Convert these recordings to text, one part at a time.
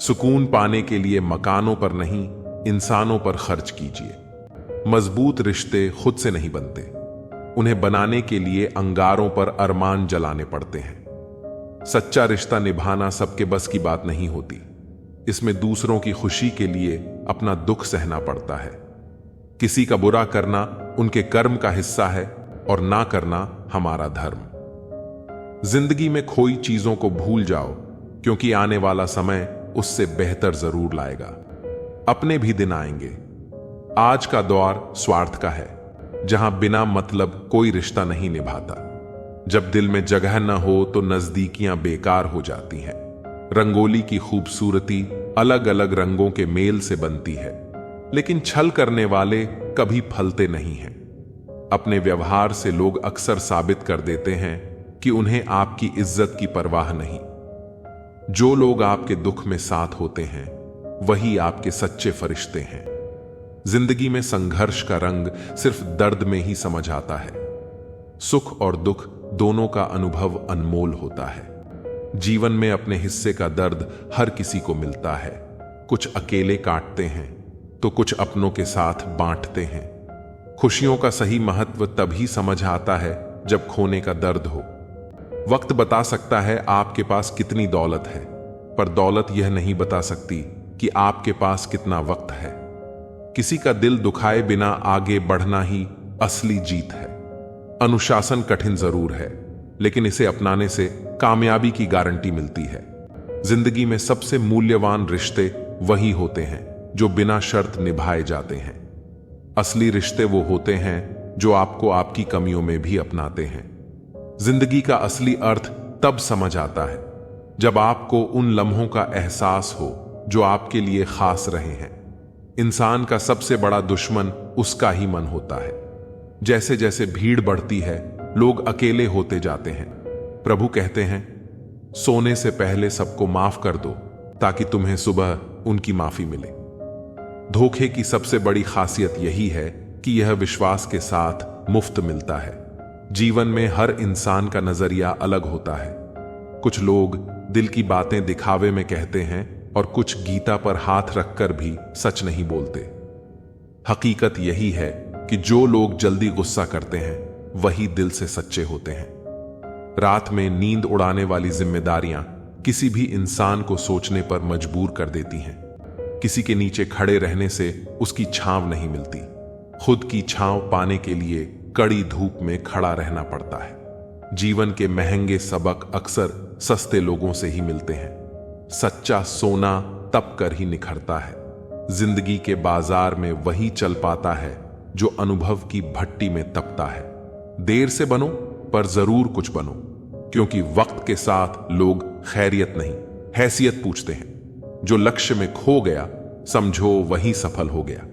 सुकून पाने के लिए मकानों पर नहीं, इंसानों पर खर्च कीजिए। मजबूत रिश्ते खुद से नहीं बनते, उन्हें बनाने के लिए अंगारों पर अरमान जलाने पड़ते हैं। सच्चा रिश्ता निभाना सबके बस की बात नहीं होती। इसमें दूसरों की खुशी के लिए अपना दुख सहना पड़ता है। किसी का बुरा करना उनके कर्म का हिस्सा है और ना करना हमारा धर्म। जिंदगी में खोई चीजों को भूल जाओ, क्योंकि आने वाला समय उससे बेहतर जरूर लाएगा। अपने भी दिन आएंगे। आज का दौर स्वार्थ का है, जहां बिना मतलब कोई रिश्ता नहीं निभाता। जब दिल में जगह न हो तो नजदीकियां बेकार हो जाती हैं। रंगोली की खूबसूरती अलग अलग रंगों के मेल से बनती है, लेकिन छल करने वाले कभी फलते नहीं हैं। अपने व्यवहार से लोग अक्सर साबित कर देते हैं कि उन्हें आपकी इज्जत की परवाह नहीं। जो लोग आपके दुख में साथ होते हैं वही आपके सच्चे फरिश्ते हैं। जिंदगी में संघर्ष का रंग सिर्फ दर्द में ही समझ आता है। सुख और दुख दोनों का अनुभव अनमोल होता है। जीवन में अपने हिस्से का दर्द हर किसी को मिलता है। कुछ अकेले काटते हैं तो कुछ अपनों के साथ बांटते हैं। खुशियों का सही महत्व तभी समझ आता है जब खोने का दर्द हो। वक्त बता सकता है आपके पास कितनी दौलत है, पर दौलत यह नहीं बता सकती कि आपके पास कितना वक्त है। किसी का दिल दुखाए बिना आगे बढ़ना ही असली जीत है। अनुशासन कठिन जरूर है, लेकिन इसे अपनाने से कामयाबी की गारंटी मिलती है। जिंदगी में सबसे मूल्यवान रिश्ते वही होते हैं जो बिना शर्त निभाए जाते हैं। असली रिश्ते वो होते हैं जो आपको आपकी कमियों में भी अपनाते हैं। जिंदगी का असली अर्थ तब समझ आता है जब आपको उन लम्हों का एहसास हो जो आपके लिए खास रहे हैं। इंसान का सबसे बड़ा दुश्मन उसका ही मन होता है। जैसे जैसे भीड़ बढ़ती है, लोग अकेले होते जाते हैं। प्रभु कहते हैं, सोने से पहले सबको माफ कर दो ताकि तुम्हें सुबह उनकी माफी मिले। धोखे की सबसे बड़ी खासियत यही है कि यह विश्वास के साथ मुफ्त मिलता है। जीवन में हर इंसान का नजरिया अलग होता है। कुछ लोग दिल की बातें दिखावे में कहते हैं और कुछ गीता पर हाथ रखकर भी सच नहीं बोलते। हकीकत यही है कि जो लोग जल्दी गुस्सा करते हैं वही दिल से सच्चे होते हैं। रात में नींद उड़ाने वाली जिम्मेदारियां किसी भी इंसान को सोचने पर मजबूर कर देती हैं। किसी के नीचे खड़े रहने से उसकी छांव नहीं मिलती। खुद की छांव पाने के लिए कड़ी धूप में खड़ा रहना पड़ता है। जीवन के महंगे सबक अक्सर सस्ते लोगों से ही मिलते हैं। सच्चा सोना तप कर ही निखरता है। जिंदगी के बाजार में वही चल पाता है जो अनुभव की भट्टी में तपता है। देर से बनो पर जरूर कुछ बनो, क्योंकि वक्त के साथ लोग खैरियत नहीं हैसियत पूछते हैं। जो लक्ष्य में खो गया समझो वही सफल हो गया।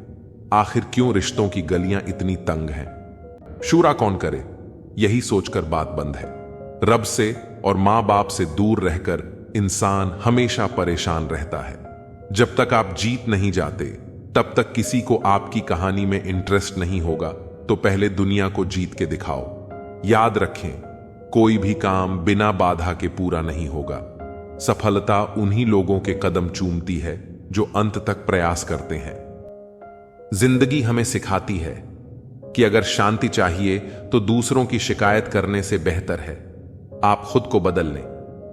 आखिर क्यों रिश्तों की गलियां इतनी तंग हैं? शूरा कौन करे, यही सोचकर बात बंद है। रब से और मां बाप से दूर रहकर इंसान हमेशा परेशान रहता है। जब तक आप जीत नहीं जाते तब तक किसी को आपकी कहानी में इंटरेस्ट नहीं होगा, तो पहले दुनिया को जीत के दिखाओ। याद रखें, कोई भी काम बिना बाधा के पूरा नहीं होगा। सफलता उन्हीं लोगों के कदम चूमती है जो अंत तक प्रयास करते हैं। जिंदगी हमें सिखाती है कि अगर शांति चाहिए तो दूसरों की शिकायत करने से बेहतर है आप खुद को बदल लें,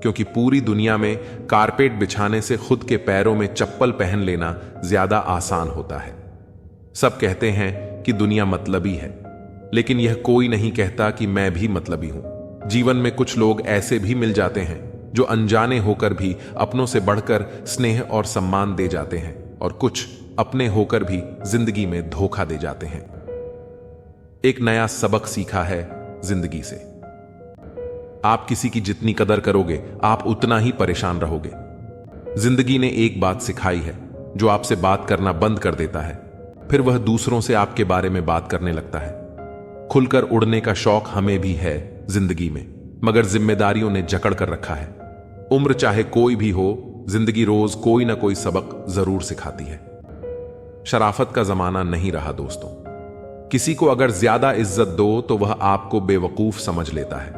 क्योंकि पूरी दुनिया में कारपेट बिछाने से खुद के पैरों में चप्पल पहन लेना ज्यादा आसान होता है। सब कहते हैं कि दुनिया मतलबी है, लेकिन यह कोई नहीं कहता कि मैं भी मतलबी हूं। जीवन में कुछ लोग ऐसे भी मिल जाते हैं जो अनजाने होकर भी अपनों से बढ़कर स्नेह और सम्मान दे जाते हैं, और कुछ अपने होकर भी जिंदगी में धोखा दे जाते हैं। एक नया सबक सीखा है जिंदगी से। आप किसी की जितनी कदर करोगे आप उतना ही परेशान रहोगे। जिंदगी ने एक बात सिखाई है, जो आपसे बात करना बंद कर देता है फिर वह दूसरों से आपके बारे में बात करने लगता है। खुलकर उड़ने का शौक हमें भी है जिंदगी में, मगर जिम्मेदारियों ने जकड़ कर रखा है। उम्र चाहे कोई भी हो, जिंदगी रोज कोई ना कोई सबक जरूर सिखाती है। शराफत का जमाना नहीं रहा दोस्तों। किसी को अगर ज्यादा इज्जत दो तो वह आपको बेवकूफ समझ लेता है।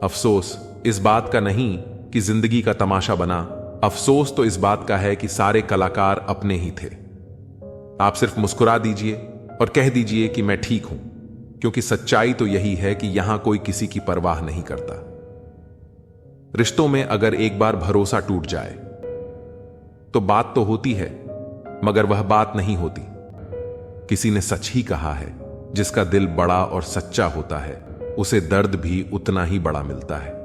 अफसोस इस बात का नहीं कि जिंदगी का तमाशा बना अफसोस तो इस बात का है कि सारे कलाकार अपने ही थे। आप सिर्फ मुस्कुरा दीजिए और कह दीजिए कि मैं ठीक हूं, क्योंकि सच्चाई तो यही है कि यहां कोई किसी की परवाह नहीं करता। रिश्तों में अगर एक बार भरोसा टूट जाए तो बात तो होती है, मगर वह बात नहीं होती। किसी ने सच ही कहा है, जिसका दिल बड़ा और सच्चा होता है उसे दर्द भी उतना ही बड़ा मिलता है।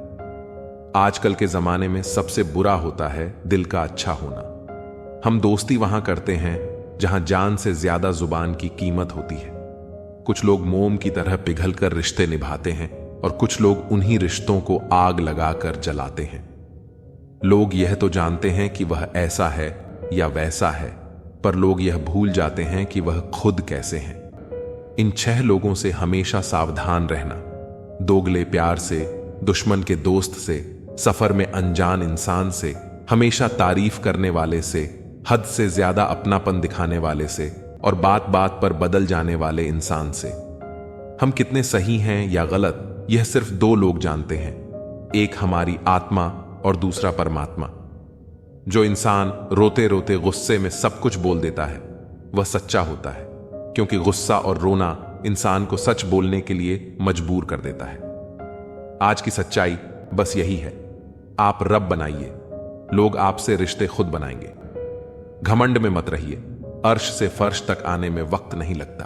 आजकल के जमाने में सबसे बुरा होता है दिल का अच्छा होना। हम दोस्ती वहां करते हैं जहां जान से ज्यादा जुबान की कीमत होती है। कुछ लोग मोम की तरह पिघलकर रिश्ते निभाते हैं और कुछ लोग उन्हीं रिश्तों को आग लगाकर जलाते हैं। लोग यह तो जानते हैं कि वह ऐसा है या वैसा है, पर लोग यह भूल जाते हैं कि वह खुद कैसे हैं। इन 6 लोगों से हमेशा सावधान रहना। दोगले प्यार से, दुश्मन के दोस्त से, सफर में अनजान इंसान से, हमेशा तारीफ करने वाले से, हद से ज्यादा अपनापन दिखाने वाले से और बात बात पर बदल जाने वाले इंसान से। हम कितने सही हैं या गलत, यह सिर्फ 2 लोग जानते हैं, एक हमारी आत्मा और दूसरा परमात्मा। जो इंसान रोते रोते गुस्से में सब कुछ बोल देता है वह सच्चा होता है, क्योंकि गुस्सा और रोना इंसान को सच बोलने के लिए मजबूर कर देता है। आज की सच्चाई बस यही है, आप रब बनाइए, लोग आपसे रिश्ते खुद बनाएंगे। घमंड में मत रहिए, अर्श से फर्श तक आने में वक्त नहीं लगता।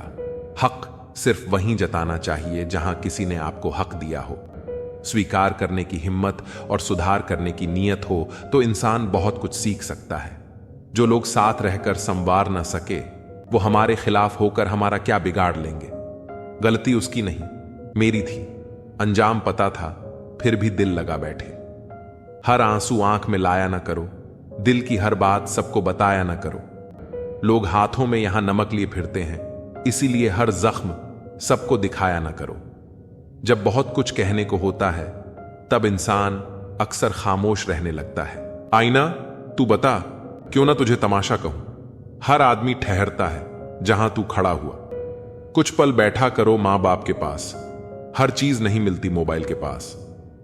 हक सिर्फ वहीं जताना चाहिए जहां किसी ने आपको हक दिया हो। स्वीकार करने की हिम्मत और सुधार करने की नीयत हो तो इंसान बहुत कुछ सीख सकता है। जो लोग साथ रहकर संवार न सके वो हमारे खिलाफ होकर हमारा क्या बिगाड़ लेंगे। गलती उसकी नहीं, मेरी थी। अंजाम पता था, फिर भी दिल लगा बैठे। हर आंसू आंख में लाया ना करो, दिल की हर बात सबको बताया ना करो। लोग हाथों में यहां नमक लिए फिरते हैं, इसीलिए हर जख्म सबको दिखाया ना करो। जब बहुत कुछ कहने को होता है तब इंसान अक्सर खामोश रहने लगता है। आईना, तू बता, क्यों ना तुझे तमाशा कहूं। हर आदमी ठहरता है जहां तू खड़ा हुआ। कुछ पल बैठा करो मां बाप के पास। हर चीज नहीं मिलती मोबाइल के पास।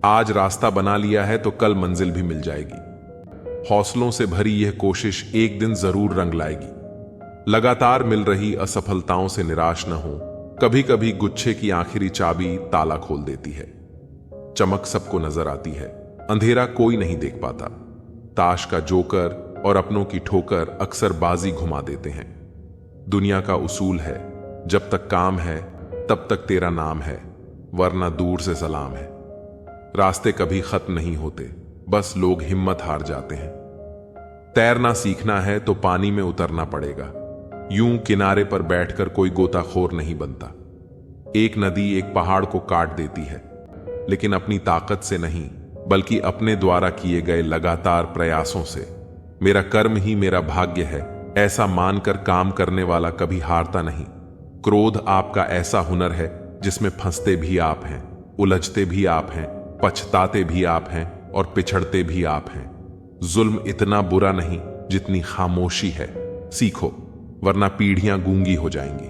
आज रास्ता बना लिया है तो कल मंजिल भी मिल जाएगी। हौसलों से भरी यह कोशिश एक दिन जरूर रंग लाएगी। लगातार मिल रही असफलताओं से निराश न हो। कभी कभी गुच्छे की आखिरी चाबी ताला खोल देती है। चमक सबको नजर आती है, अंधेरा कोई नहीं देख पाता। ताश का जोकर और अपनों की ठोकर अक्सर बाजी घुमा देते हैं। दुनिया का उसूल है, जब तक काम है तब तक तेरा नाम है, वरना दूर से सलाम है। रास्ते कभी खत्म नहीं होते, बस लोग हिम्मत हार जाते हैं। तैरना सीखना है तो पानी में उतरना पड़ेगा। यूं किनारे पर बैठकर कोई गोताखोर नहीं बनता। एक नदी एक पहाड़ को काट देती है, लेकिन अपनी ताकत से नहीं, बल्कि अपने द्वारा किए गए लगातार प्रयासों से। मेरा कर्म ही मेरा भाग्य है, ऐसा मानकर काम करने वाला कभी हारता नहीं। क्रोध आपका ऐसा हुनर है जिसमें फंसते भी आप हैं, उलझते भी आप हैं, पछताते भी आप हैं और पिछड़ते भी आप हैं। जुल्म इतना बुरा नहीं जितनी खामोशी है। सीखो, वरना पीढ़ियां गूंगी हो जाएंगी।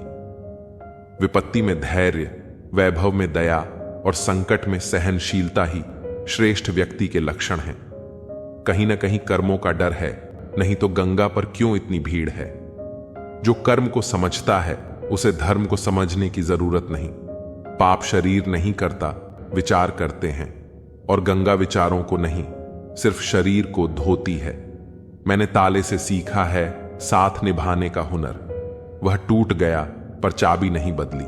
विपत्ति में धैर्य, वैभव में दया और संकट में सहनशीलता ही श्रेष्ठ व्यक्ति के लक्षण हैं। कहीं ना कहीं कर्मों का डर है, नहीं तो गंगा पर क्यों इतनी भीड़ है। जो कर्म को समझता है उसे धर्म को समझने की जरूरत नहीं। पाप शरीर नहीं करता, विचार करते हैं, और गंगा विचारों को नहीं, सिर्फ शरीर को धोती है। मैंने ताले से सीखा है साथ निभाने का हुनर। वह टूट गया पर चाबी नहीं बदली।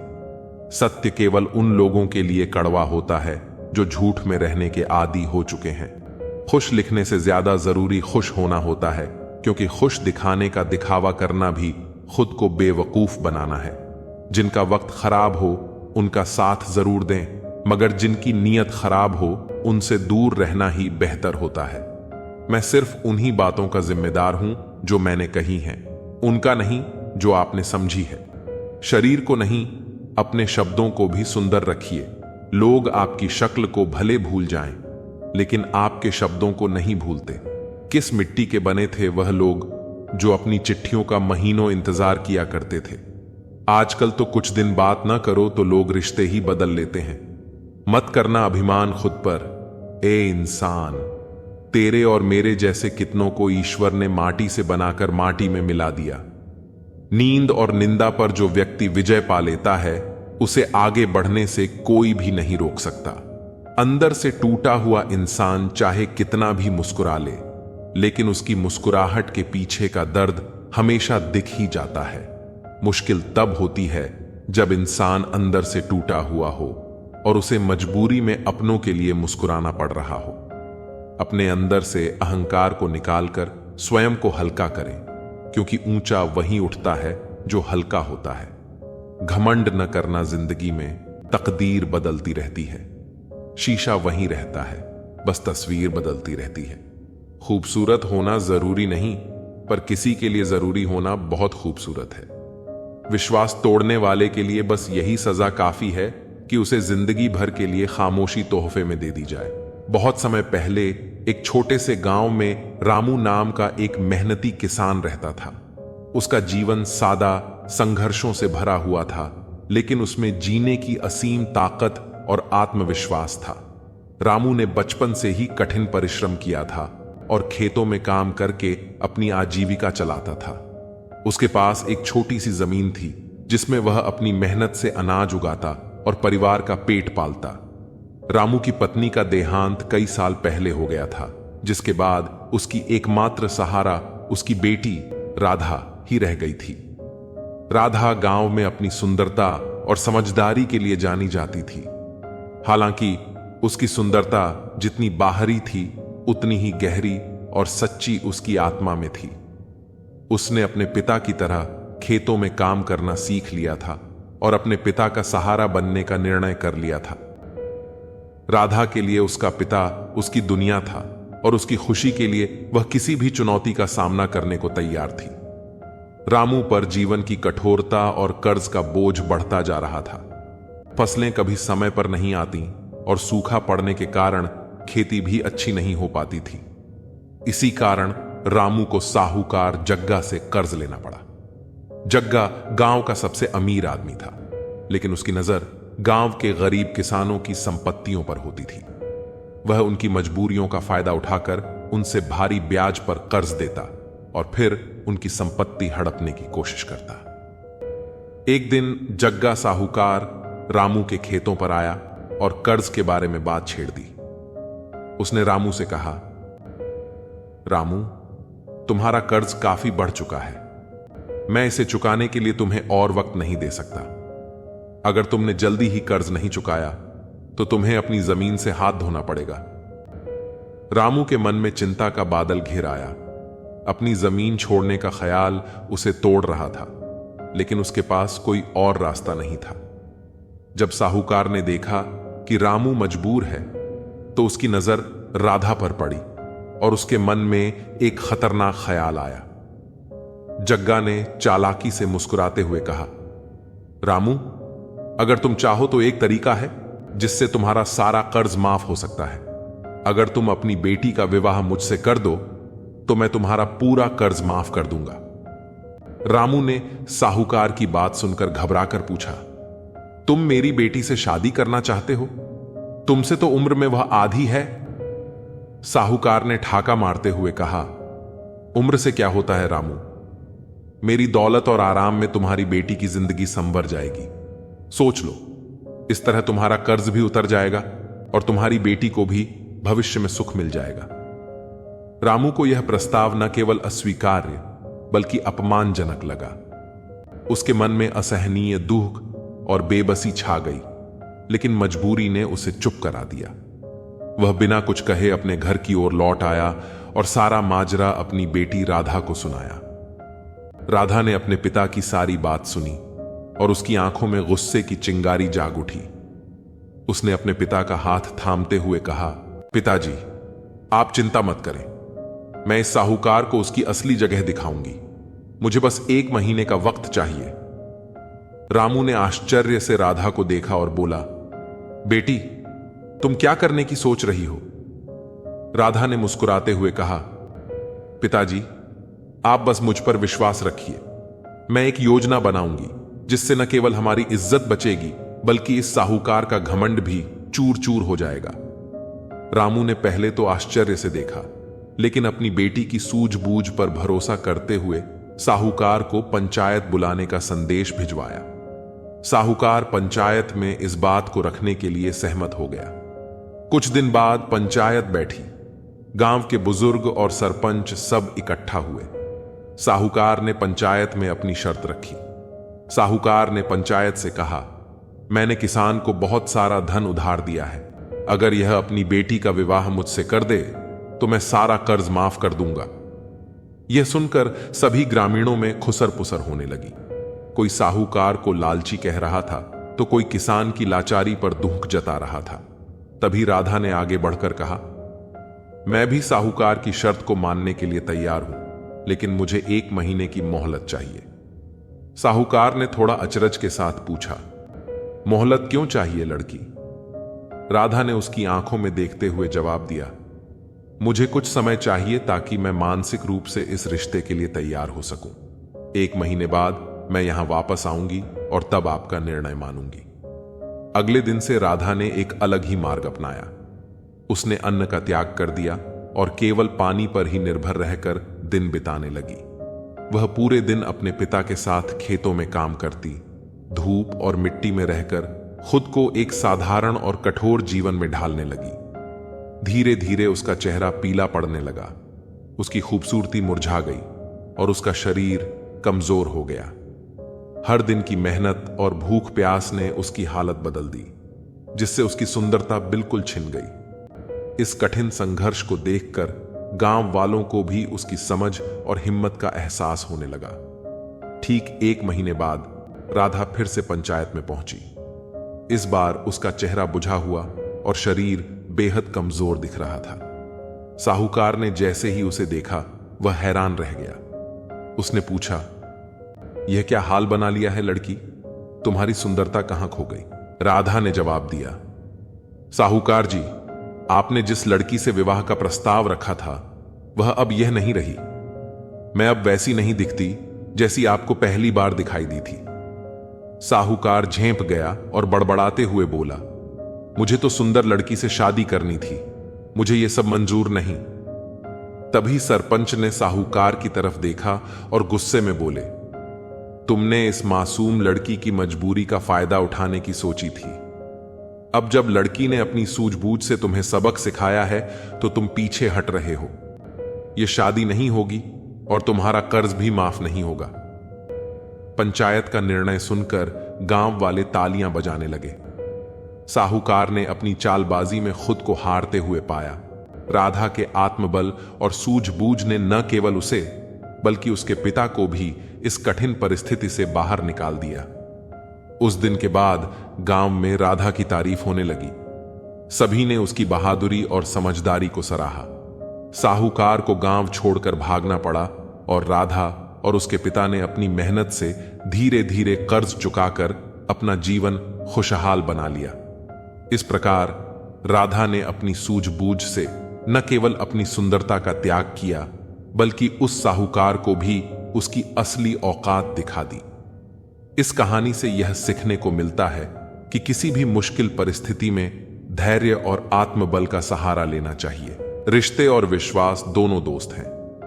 सत्य केवल उन लोगों के लिए कड़वा होता है जो झूठ में रहने के आदी हो चुके हैं। खुश लिखने से ज्यादा जरूरी खुश होना होता है, क्योंकि खुश दिखाने का दिखावा करना भी खुद को बेवकूफ बनाना है। जिनका वक्त खराब हो उनका साथ जरूर दें, मगर जिनकी नीयत खराब हो उनसे दूर रहना ही बेहतर होता है। मैं सिर्फ उन्हीं बातों का जिम्मेदार हूं जो मैंने कही हैं, उनका नहीं जो आपने समझी है। शरीर को नहीं, अपने शब्दों को भी सुंदर रखिए। लोग आपकी शक्ल को भले भूल जाएं, लेकिन आपके शब्दों को नहीं भूलते। किस मिट्टी के बने थे वह लोग जो अपनी चिट्ठियों का महीनों इंतजार किया करते थे। आजकल तो कुछ दिन बात ना करो तो लोग रिश्ते ही बदल लेते हैं। मत करना अभिमान खुद पर, ए इंसान। तेरे और मेरे जैसे कितनों को ईश्वर ने माटी से बनाकर माटी में मिला दिया। नींद और निंदा पर जो व्यक्ति विजय पा लेता है, उसे आगे बढ़ने से कोई भी नहीं रोक सकता। अंदर से टूटा हुआ इंसान चाहे कितना भी मुस्कुरा ले, लेकिन उसकी मुस्कुराहट के पीछे का दर्द हमेशा दिख ही जाता है। मुश्किल तब होती है जब इंसान अंदर से टूटा हुआ हो और उसे मजबूरी में अपनों के लिए मुस्कुराना पड़ रहा हो। अपने अंदर से अहंकार को निकालकर स्वयं को हल्का करें, क्योंकि ऊंचा वहीं उठता है जो हल्का होता है। घमंड न करना जिंदगी में, तकदीर बदलती रहती है। शीशा वहीं रहता है, बस तस्वीर बदलती रहती है। खूबसूरत होना जरूरी नहीं, पर किसी के लिए जरूरी होना बहुत खूबसूरत है। विश्वास तोड़ने वाले के लिए बस यही सजा काफी है कि उसे जिंदगी भर के लिए खामोशी तोहफे में दे दी जाए। बहुत समय पहले एक छोटे से गांव में रामू नाम का एक मेहनती किसान रहता था। उसका जीवन सादा, संघर्षों से भरा हुआ था, लेकिन उसमें जीने की असीम ताकत और आत्मविश्वास था। रामू ने बचपन से ही कठिन परिश्रम किया था और खेतों में काम करके अपनी आजीविका चलाता था। उसके पास एक छोटी सी जमीन थी, जिसमें वह अपनी मेहनत से अनाज उगाता और परिवार का पेट पालता। रामू की पत्नी का देहांत कई साल पहले हो गया था, जिसके बाद उसकी एकमात्र सहारा उसकी बेटी राधा ही रह गई थी। राधा गांव में अपनी सुंदरता और समझदारी के लिए जानी जाती थी। हालांकि उसकी सुंदरता जितनी बाहरी थी, उतनी ही गहरी और सच्ची उसकी आत्मा में थी। उसने अपने पिता की तरह खेतों में काम करना सीख लिया था और अपने पिता का सहारा बनने का निर्णय कर लिया था। राधा के लिए उसका पिता उसकी दुनिया था और उसकी खुशी के लिए वह किसी भी चुनौती का सामना करने को तैयार थी। रामू पर जीवन की कठोरता और कर्ज का बोझ बढ़ता जा रहा था। फसलें कभी समय पर नहीं आती और सूखा पड़ने के कारण खेती भी अच्छी नहीं हो पाती थी। इसी कारण रामू को साहूकार जग्गा से कर्ज लेना पड़ा। जग्गा गांव का सबसे अमीर आदमी था, लेकिन उसकी नजर गांव के गरीब किसानों की संपत्तियों पर होती थी। वह उनकी मजबूरियों का फायदा उठाकर उनसे भारी ब्याज पर कर्ज देता और फिर उनकी संपत्ति हड़पने की कोशिश करता। एक दिन जग्गा साहूकार रामू के खेतों पर आया और कर्ज के बारे में बात छेड़ दी। उसने रामू से कहा, रामू, तुम्हारा कर्ज काफी बढ़ चुका है। मैं इसे चुकाने के लिए तुम्हें और वक्त नहीं दे सकता। अगर तुमने जल्दी ही कर्ज नहीं चुकाया तो तुम्हें अपनी जमीन से हाथ धोना पड़ेगा। रामू के मन में चिंता का बादल घिर आया। अपनी जमीन छोड़ने का ख्याल उसे तोड़ रहा था, लेकिन उसके पास कोई और रास्ता नहीं था। जब साहूकार ने देखा कि रामू मजबूर है, तो उसकी नजर राधा पर पड़ी और उसके मन में एक खतरनाक ख्याल आया। जग्गा ने चालाकी से मुस्कुराते हुए कहा, रामू, अगर तुम चाहो तो एक तरीका है जिससे तुम्हारा सारा कर्ज माफ हो सकता है। अगर तुम अपनी बेटी का विवाह मुझसे कर दो तो मैं तुम्हारा पूरा कर्ज माफ कर दूंगा। रामू ने साहूकार की बात सुनकर घबराकर पूछा, तुम मेरी बेटी से शादी करना चाहते हो? तुमसे तो उम्र में वह आधी है। साहूकार ने ठाका मारते हुए कहा, उम्र से क्या होता है रामू? मेरी दौलत और आराम में तुम्हारी बेटी की जिंदगी संवर जाएगी। सोच लो, इस तरह तुम्हारा कर्ज भी उतर जाएगा और तुम्हारी बेटी को भी भविष्य में सुख मिल जाएगा। रामू को यह प्रस्ताव न केवल अस्वीकार्य बल्कि अपमानजनक लगा। उसके मन में असहनीय दुख और बेबसी छा गई, लेकिन मजबूरी ने उसे चुप करा दिया। वह बिना कुछ कहे अपने घर की ओर लौट आया और सारा माजरा अपनी बेटी राधा को सुनाया। राधा ने अपने पिता की सारी बात सुनी और उसकी आंखों में गुस्से की चिंगारी जाग उठी। उसने अपने पिता का हाथ थामते हुए कहा, पिताजी, आप चिंता मत करें। मैं इस साहूकार को उसकी असली जगह दिखाऊंगी। मुझे बस 1 महीने का वक्त चाहिए। रामू ने आश्चर्य से राधा को देखा और बोला, बेटी, तुम क्या करने की सोच रही हो? राधा ने मुस्कुराते हुए कहा, पिताजी, आप बस मुझ पर विश्वास रखिए। मैं एक योजना बनाऊंगी जिससे न केवल हमारी इज्जत बचेगी बल्कि इस साहूकार का घमंड भी चूर चूर हो जाएगा। रामू ने पहले तो आश्चर्य से देखा, लेकिन अपनी बेटी की सूझबूझ पर भरोसा करते हुए साहूकार को पंचायत बुलाने का संदेश भिजवाया। साहूकार पंचायत में इस बात को रखने के लिए सहमत हो गया। कुछ दिन बाद पंचायत बैठी। गांव के बुजुर्ग और सरपंच सब इकट्ठा हुए। साहूकार ने पंचायत में अपनी शर्त रखी। साहूकार ने पंचायत से कहा, मैंने किसान को बहुत सारा धन उधार दिया है। अगर यह अपनी बेटी का विवाह मुझसे कर दे तो मैं सारा कर्ज माफ कर दूंगा। यह सुनकर सभी ग्रामीणों में खुसर पुसर होने लगी। कोई साहूकार को लालची कह रहा था तो कोई किसान की लाचारी पर दुख जता रहा था। तभी राधा ने आगे बढ़कर कहा, मैं भी साहूकार की शर्त को मानने के लिए तैयार हूं, लेकिन मुझे 1 महीने की मोहलत चाहिए। साहूकार ने थोड़ा अचरज के साथ पूछा, मोहलत क्यों चाहिए लड़की? राधा ने उसकी आंखों में देखते हुए जवाब दिया, मुझे कुछ समय चाहिए ताकि मैं मानसिक रूप से इस रिश्ते के लिए तैयार हो सकूं। 1 महीने बाद मैं यहां वापस आऊंगी और तब आपका निर्णय मानूंगी। अगले दिन से राधा ने एक अलग ही मार्ग अपनाया। उसने अन्न का त्याग कर दिया और केवल पानी पर ही निर्भर रहकर दिन बिताने लगी। वह पूरे दिन अपने पिता के साथ खेतों में काम करती, धूप और मिट्टी में रहकर खुद को एक साधारण और कठोर जीवन में ढालने लगी। धीरे धीरे उसका चेहरा पीला पड़ने लगा, उसकी खूबसूरती मुरझा गई और उसका शरीर कमजोर हो गया। हर दिन की मेहनत और भूख प्यास ने उसकी हालत बदल दी, जिससे उसकी सुंदरता बिल्कुल छिन गई। इस कठिन संघर्ष को देखकर गांव वालों को भी उसकी समझ और हिम्मत का एहसास होने लगा। ठीक 1 महीने बाद राधा फिर से पंचायत में पहुंची। इस बार उसका चेहरा बुझा हुआ और शरीर बेहद कमजोर दिख रहा था। साहूकार ने जैसे ही उसे देखा वह हैरान रह गया। उसने पूछा, यह क्या हाल बना लिया है लड़की? तुम्हारी सुंदरता कहां खो गई? राधा ने जवाब दिया, साहूकार जी, आपने जिस लड़की से विवाह का प्रस्ताव रखा था वह अब यह नहीं रही। मैं अब वैसी नहीं दिखती जैसी आपको पहली बार दिखाई दी थी। साहूकार झेंप गया और बड़बड़ाते हुए बोला, मुझे तो सुंदर लड़की से शादी करनी थी, मुझे यह सब मंजूर नहीं। तभी सरपंच ने साहूकार की तरफ देखा और गुस्से में बोले, तुमने इस मासूम लड़की की मजबूरी का फायदा उठाने की सोची थी। अब जब लड़की ने अपनी सूझबूझ से तुम्हें सबक सिखाया है तो तुम पीछे हट रहे हो। यह शादी नहीं होगी और तुम्हारा कर्ज भी माफ नहीं होगा। पंचायत का निर्णय सुनकर गांव वाले तालियां बजाने लगे। साहूकार ने अपनी चालबाजी में खुद को हारते हुए पाया। राधा के आत्मबल और सूझबूझ ने न केवल उसे बल्कि उसके पिता को भी इस कठिन परिस्थिति से बाहर निकाल दिया। उस दिन के बाद गांव में राधा की तारीफ होने लगी। सभी ने उसकी बहादुरी और समझदारी को सराहा। साहूकार को गांव छोड़कर भागना पड़ा और राधा और उसके पिता ने अपनी मेहनत से धीरे धीरे कर्ज चुकाकर अपना जीवन खुशहाल बना लिया। इस प्रकार राधा ने अपनी सूझबूझ से न केवल अपनी सुंदरता का त्याग किया बल्कि उस साहूकार को भी उसकी असली औकात दिखा दी। इस कहानी से यह सीखने को मिलता है कि किसी भी मुश्किल परिस्थिति में धैर्य और आत्मबल का सहारा लेना चाहिए। रिश्ते और विश्वास दोनों दोस्त हैं।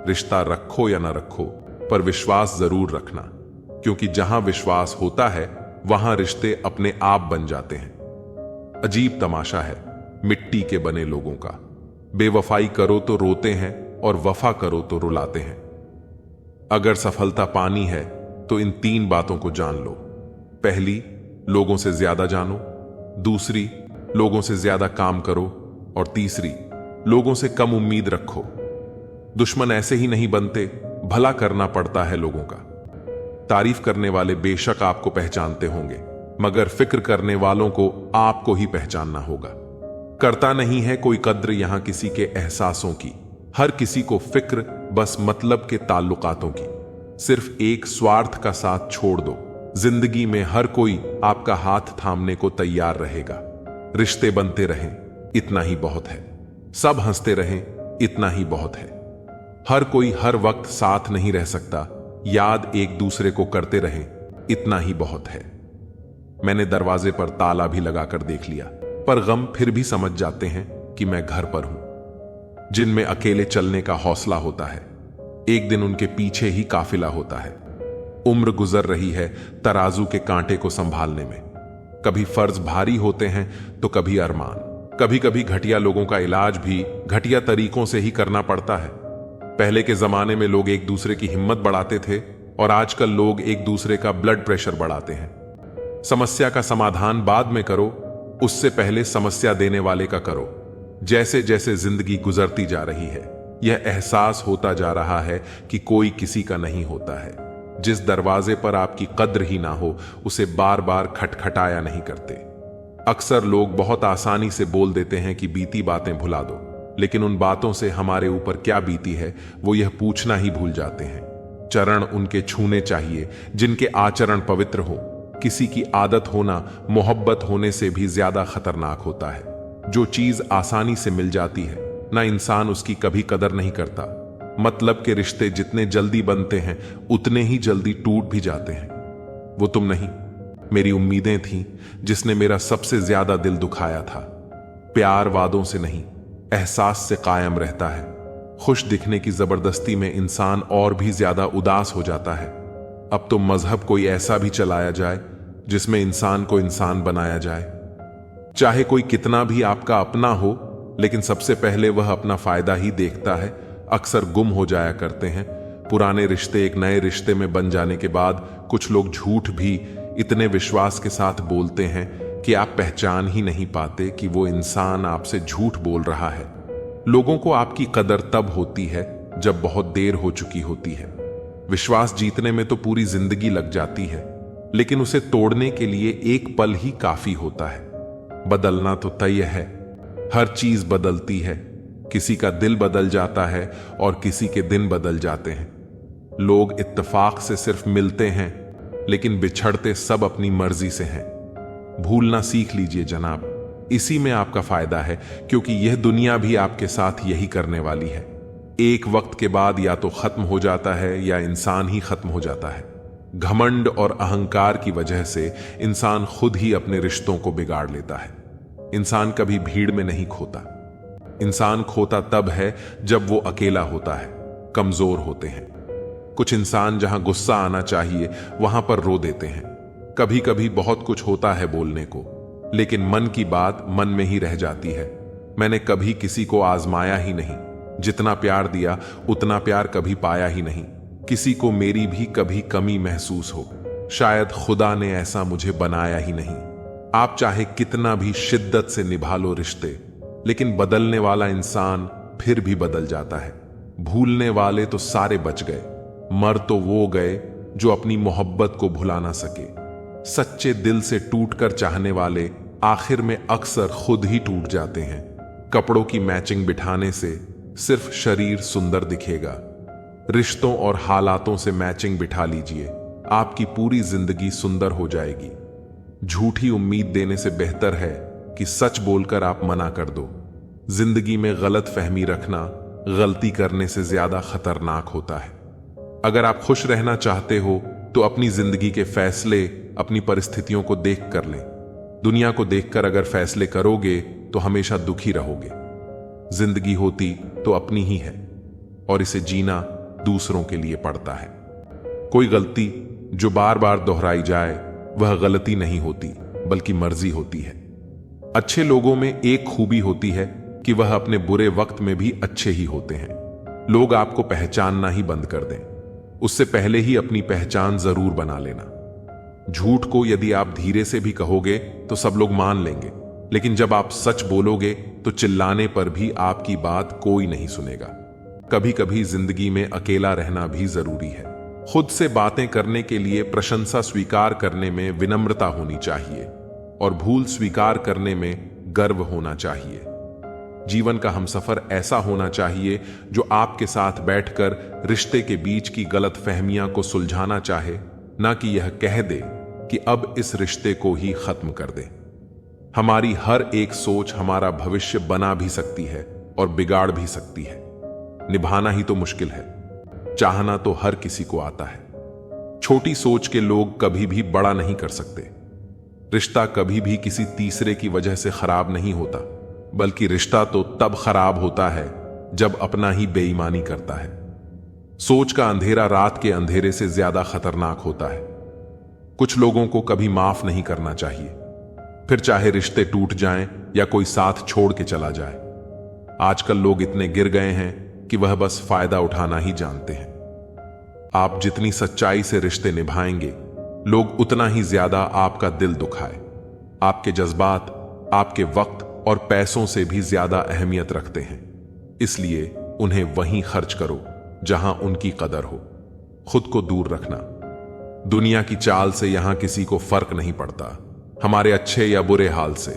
रिश्ता रखो या ना रखो, पर विश्वास जरूर रखना, क्योंकि जहां विश्वास होता है वहां रिश्ते अपने आप बन जाते हैं। अजीब तमाशा है मिट्टी के बने लोगों का। बेवफाई करो तो रोते हैं और वफा करो तो रुलाते हैं। अगर सफलता पानी है तो इन 3 बातों को जान लो। पहली, लोगों से ज्यादा जानो। दूसरी, लोगों से ज्यादा काम करो। और तीसरी, लोगों से कम उम्मीद रखो। दुश्मन ऐसे ही नहीं बनते, भला करना पड़ता है लोगों का। तारीफ करने वाले बेशक आपको पहचानते होंगे, मगर फिक्र करने वालों को आपको ही पहचानना होगा। करता नहीं है कोई कद्र यहां किसी के एहसासों की। हर किसी को फिक्र बस मतलब के ताल्लुकातों की। सिर्फ एक स्वार्थ का साथ छोड़ दो, जिंदगी में हर कोई आपका हाथ थामने को तैयार रहेगा। रिश्ते बनते रहें, इतना ही बहुत है। सब हंसते रहें, इतना ही बहुत है। हर कोई हर वक्त साथ नहीं रह सकता, याद एक दूसरे को करते रहें, इतना ही बहुत है। मैंने दरवाजे पर ताला भी लगाकर देख लिया, पर गम फिर भी समझ जाते हैं कि मैं घर पर हूं। जिनमें अकेले चलने का हौसला होता है। एक दिन उनके पीछे ही काफिला होता है। उम्र गुजर रही है तराजू के कांटे को संभालने में। कभी फर्ज भारी होते हैं तो कभी अरमान। कभी कभी घटिया लोगों का इलाज भी घटिया तरीकों से ही करना पड़ता है। पहले के जमाने में लोग एक दूसरे की हिम्मत बढ़ाते थे और आजकल लोग एक दूसरे का ब्लड प्रेशर बढ़ाते हैं। समस्या का समाधान बाद में करो, उससे पहले समस्या देने वाले का करो। जैसे जैसे जिंदगी गुजरती जा रही है, यह एहसास होता जा रहा है कि कोई किसी का नहीं होता है। जिस दरवाजे पर आपकी कद्र ही ना हो, उसे बार बार खटखटाया नहीं करते। अक्सर लोग बहुत आसानी से बोल देते हैं कि बीती बातें भुला दो, लेकिन उन बातों से हमारे ऊपर क्या बीती है वो यह पूछना ही भूल जाते हैं। चरण उनके छूने चाहिए जिनके आचरण पवित्र हो। किसी की आदत होना मोहब्बत होने से भी ज्यादा खतरनाक होता है। जो चीज आसानी से मिल जाती है ना, इंसान उसकी कभी कदर नहीं करता। मतलब के रिश्ते जितने जल्दी बनते हैं उतने ही जल्दी टूट भी जाते हैं। वो तुम नहीं, मेरी उम्मीदें थीं जिसने मेरा सबसे ज्यादा दिल दुखाया था। प्यार वादों से नहीं, एहसास से कायम रहता है। खुश दिखने की जबरदस्ती में इंसान और भी ज्यादा उदास हो जाता है। अब तो मजहब कोई ऐसा भी चलाया जाए जिसमें इंसान को इंसान बनाया जाए। चाहे कोई कितना भी आपका अपना हो, लेकिन सबसे पहले वह अपना फायदा ही देखता है। अक्सर गुम हो जाया करते हैं। पुराने रिश्ते एक नए रिश्ते में बन जाने के बाद कुछ लोग झूठ भी इतने विश्वास के साथ बोलते हैं कि आप पहचान ही नहीं पाते कि वो इंसान आपसे झूठ बोल रहा है। लोगों को आपकी कदर तब होती है जब बहुत देर हो चुकी होती है। विश्वास जीतने में तो पूरी जिंदगी लग जाती है, लेकिन उसे तोड़ने के लिए एक पल ही काफी होता है। बदलना तो तय है, हर चीज बदलती है। किसी का दिल बदल जाता है और किसी के दिन बदल जाते हैं। लोग इत्तेफाक से सिर्फ मिलते हैं, लेकिन बिछड़ते सब अपनी मर्जी से हैं। भूलना सीख लीजिए जनाब, इसी में आपका फायदा है, क्योंकि यह दुनिया भी आपके साथ यही करने वाली है। एक वक्त के बाद या तो खत्म हो जाता है या इंसान ही खत्म हो जाता है। घमंड और अहंकार की वजह से इंसान खुद ही अपने रिश्तों को बिगाड़ लेता है। इंसान कभी भीड़ में नहीं खोता। इंसान खोता तब है जब वो अकेला होता है, कमजोर होते हैं। कुछ इंसान जहां गुस्सा आना चाहिए वहां पर रो देते हैं। कभी कभी बहुत कुछ होता है बोलने को, लेकिन मन की बात मन में ही रह जाती है। मैंने कभी किसी को आजमाया ही नहीं। जितना प्यार दिया उतना प्यार कभी पाया ही नहीं। किसी को मेरी भी कभी कमी महसूस हो, शायद खुदा ने ऐसा मुझे बनाया ही नहीं। आप चाहे कितना भी शिद्दत से निभा लो रिश्ते, लेकिन बदलने वाला इंसान फिर भी बदल जाता है। भूलने वाले तो सारे बच गए, मर तो वो गए जो अपनी मोहब्बत को भुला ना सके। सच्चे दिल से टूटकर चाहने वाले आखिर में अक्सर खुद ही टूट जाते हैं। कपड़ों की मैचिंग बिठाने से सिर्फ शरीर सुंदर दिखेगा। रिश्तों और हालातों से मैचिंग बिठा लीजिए, आपकी पूरी जिंदगी सुंदर हो जाएगी। झूठी उम्मीद देने से बेहतर है कि सच बोलकर आप मना कर दो। जिंदगी में गलत फहमी रखना गलती करने से ज्यादा खतरनाक होता है। अगर आप खुश रहना चाहते हो तो अपनी जिंदगी के फैसले अपनी परिस्थितियों को देख कर लें। दुनिया को देखकर अगर फैसले करोगे तो हमेशा दुखी रहोगे। जिंदगी होती तो अपनी ही है और इसे जीना दूसरों के लिए पड़ता है। कोई गलती जो बार बार दोहराई जाए वह गलती नहीं होती, बल्कि मर्जी होती है। अच्छे लोगों में एक खूबी होती है कि वह अपने बुरे वक्त में भी अच्छे ही होते हैं। लोग आपको पहचानना ही बंद कर दें, उससे पहले ही अपनी पहचान जरूर बना लेना। झूठ को यदि आप धीरे से भी कहोगे तो सब लोग मान लेंगे, लेकिन जब आप सच बोलोगे तो चिल्लाने पर भी आपकी बात कोई नहीं सुनेगा। कभी कभी जिंदगी में अकेला रहना भी जरूरी है। खुद से बातें करने के लिए प्रशंसा स्वीकार करने में विनम्रता होनी चाहिए और भूल स्वीकार करने में गर्व होना चाहिए। जीवन का हमसफर ऐसा होना चाहिए जो आपके साथ बैठकर रिश्ते के बीच की गलत फहमियां को सुलझाना चाहे, ना कि यह कह दे कि अब इस रिश्ते को ही खत्म कर दे। हमारी हर एक सोच हमारा भविष्य बना भी सकती है और बिगाड़ भी सकती है। निभाना ही तो मुश्किल है, चाहना तो हर किसी को आता है। छोटी सोच के लोग कभी भी बड़ा नहीं कर सकते। रिश्ता कभी भी किसी तीसरे की वजह से खराब नहीं होता, बल्कि रिश्ता तो तब खराब होता है जब अपना ही बेईमानी करता है। सोच का अंधेरा रात के अंधेरे से ज्यादा खतरनाक होता है। कुछ लोगों को कभी माफ नहीं करना चाहिए, फिर चाहे रिश्ते टूट जाएं या कोई साथ छोड़ के चला जाए। आजकल लोग इतने गिर गए हैं कि वह बस फायदा उठाना ही जानते हैं। आप जितनी सच्चाई से रिश्ते निभाएंगे, लोग उतना ही ज्यादा आपका दिल दुखाए। आपके जज्बात आपके वक्त और पैसों से भी ज्यादा अहमियत रखते हैं, इसलिए उन्हें वहीं खर्च करो जहां उनकी कदर हो। खुद को दूर रखना। दुनिया की चाल से यहां किसी को फर्क नहीं पड़ता, हमारे अच्छे या बुरे हाल से।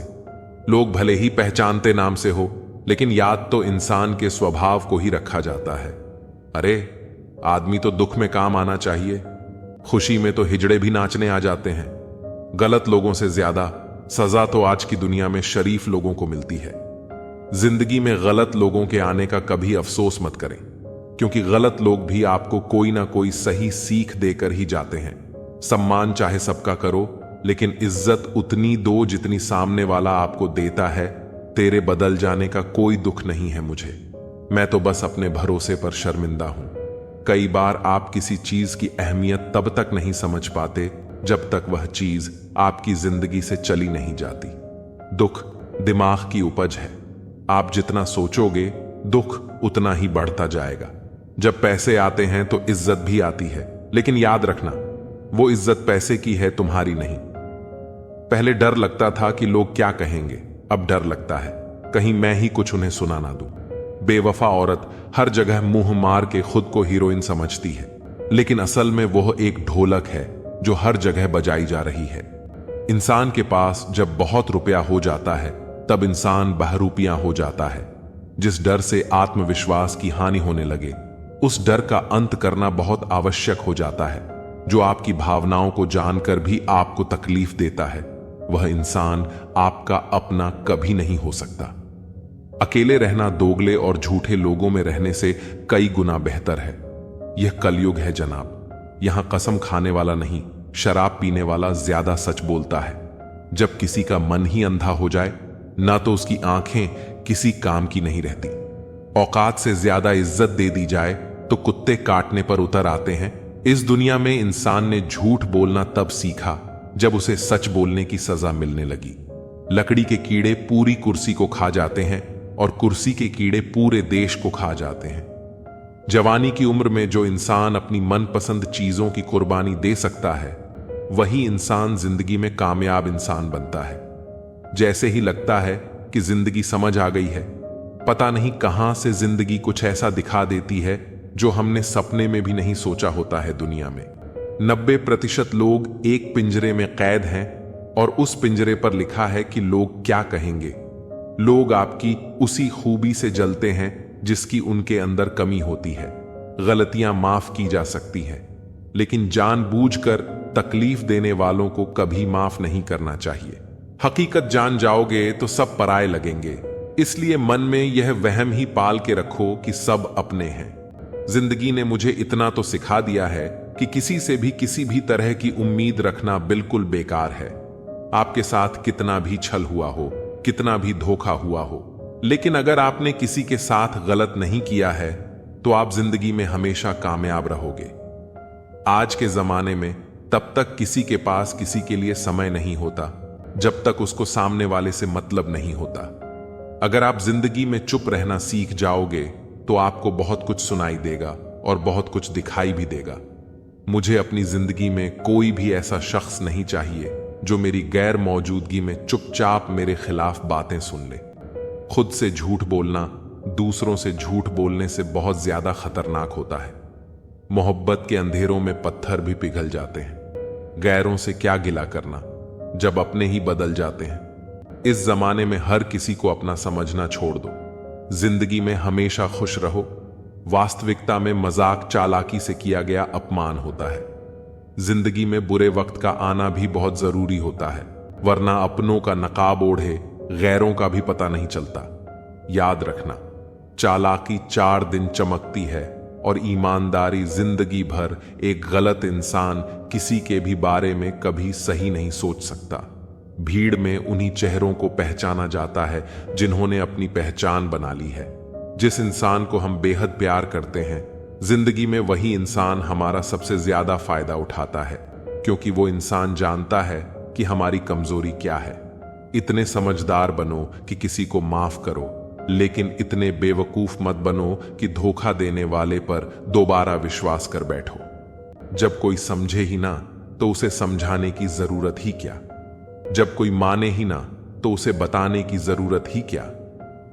लोग भले ही पहचानते नाम से हो, लेकिन याद तो इंसान के स्वभाव को ही रखा जाता है। अरे, आदमी तो दुख में काम आना चाहिए, खुशी में तो हिजड़े भी नाचने आ जाते हैं। गलत लोगों से ज्यादा सजा तो आज की दुनिया में शरीफ लोगों को मिलती है। जिंदगी में गलत लोगों के आने का कभी अफसोस मत करें, क्योंकि गलत लोग भी आपको कोई ना कोई सही सीख देकर ही जाते हैं। सम्मान चाहे सबका करो, लेकिन इज्जत उतनी दो जितनी सामने वाला आपको देता है। तेरे बदल जाने का कोई दुख नहीं है मुझे, मैं तो बस अपने भरोसे पर शर्मिंदा हूं। कई बार आप किसी चीज की अहमियत तब तक नहीं समझ पाते जब तक वह चीज आपकी जिंदगी से चली नहीं जाती। दुख दिमाग की उपज है, आप जितना सोचोगे दुख उतना ही बढ़ता जाएगा। जब पैसे आते हैं तो इज्जत भी आती है, लेकिन याद रखना, वो इज्जत पैसे की है, तुम्हारी नहीं। पहले डर लगता था कि लोग क्या कहेंगे, अब डर लगता है कहीं मैं ही कुछ उन्हें सुना ना दूं। बेवफा औरत हर जगह मुंह मार के खुद को हीरोइन समझती है, लेकिन असल में वह एक ढोलक है जो हर जगह बजाई जा रही है। इंसान के पास जब बहुत रुपया हो जाता है, तब इंसान बहरूपियां हो जाता है। जिस डर से आत्मविश्वास की हानि होने लगे, उस डर का अंत करना बहुत आवश्यक हो जाता है। जो आपकी भावनाओं को जानकर भी आपको तकलीफ देता है, वह इंसान आपका अपना कभी नहीं हो सकता। अकेले रहना दोगले और झूठे लोगों में रहने से कई गुना बेहतर है। यह कलयुग है जनाब, यहां कसम खाने वाला नहीं, शराब पीने वाला ज्यादा सच बोलता है। जब किसी का मन ही अंधा हो जाए, ना तो उसकी आंखें किसी काम की नहीं रहती। औकात से ज्यादा इज्जत दे दी जाए तो कुत्ते काटने पर उतर आते हैं। इस दुनिया में इंसान ने झूठ बोलना तब सीखा जब उसे सच बोलने की सजा मिलने लगी। लकड़ी के कीड़े पूरी कुर्सी को खा जाते हैं और कुर्सी के कीड़े पूरे देश को खा जाते हैं। जवानी की उम्र में जो इंसान अपनी मनपसंद चीजों की कुर्बानी दे सकता है, वही इंसान जिंदगी में कामयाब इंसान बनता है। जैसे ही लगता है कि जिंदगी समझ आ गई है, पता नहीं कहां से जिंदगी कुछ ऐसा दिखा देती है जो हमने सपने में भी नहीं सोचा होता है। दुनिया में 90% लोग एक पिंजरे में कैद हैं और उस पिंजरे पर लिखा है कि लोग क्या कहेंगे। लोग आपकी उसी खूबी से जलते हैं जिसकी उनके अंदर कमी होती है। गलतियां माफ की जा सकती है, लेकिन जानबूझकर तकलीफ देने वालों को कभी माफ नहीं करना चाहिए। हकीकत जान जाओगे तो सब पराये लगेंगे, इसलिए मन में यह वहम ही पाल के रखो कि सब अपने हैं। जिंदगी ने मुझे इतना तो सिखा दिया है कि किसी से भी किसी भी तरह की उम्मीद रखना बिल्कुल बेकार है। आपके साथ कितना भी छल हुआ हो, कितना भी धोखा हुआ हो, लेकिन अगर आपने किसी के साथ गलत नहीं किया है तो आप जिंदगी में हमेशा कामयाब रहोगे। आज के जमाने में तब तक किसी के पास किसी के लिए समय नहीं होता जब तक उसको सामने वाले से मतलब नहीं होता। अगर आप जिंदगी में चुप रहना सीख जाओगे तो आपको बहुत कुछ सुनाई देगा और बहुत कुछ दिखाई भी देगा। मुझे अपनी जिंदगी में कोई भी ऐसा शख्स नहीं चाहिए जो मेरी गैर मौजूदगी में चुपचाप मेरे खिलाफ बातें सुन ले। खुद से झूठ बोलना दूसरों से झूठ बोलने से बहुत ज्यादा खतरनाक होता है। मोहब्बत के अंधेरों में पत्थर भी पिघल जाते हैं। गैरों से क्या गिला करना जब अपने ही बदल जाते हैं। इस जमाने में हर किसी को अपना समझना छोड़ दो। जिंदगी में हमेशा खुश रहो। वास्तविकता में मजाक चालाकी से किया गया अपमान होता है। जिंदगी में बुरे वक्त का आना भी बहुत जरूरी होता है, वरना अपनों का नकाब ओढ़े गैरों का भी पता नहीं चलता। याद रखना, चालाकी 4 दिन चमकती है और ईमानदारी जिंदगी भर। एक गलत इंसान किसी के भी बारे में कभी सही नहीं सोच सकता। भीड़ में उन्हीं चेहरों को पहचाना जाता है जिन्होंने अपनी पहचान बना ली है। जिस इंसान को हम बेहद प्यार करते हैं, जिंदगी में वही इंसान हमारा सबसे ज्यादा फायदा उठाता है, क्योंकि वो इंसान जानता है कि हमारी कमजोरी क्या है। इतने समझदार बनो कि किसी को माफ करो, लेकिन इतने बेवकूफ मत बनो कि धोखा देने वाले पर दोबारा विश्वास कर बैठो। जब कोई समझे ही ना तो उसे समझाने की जरूरत ही क्या। जब कोई माने ही ना तो उसे बताने की जरूरत ही क्या।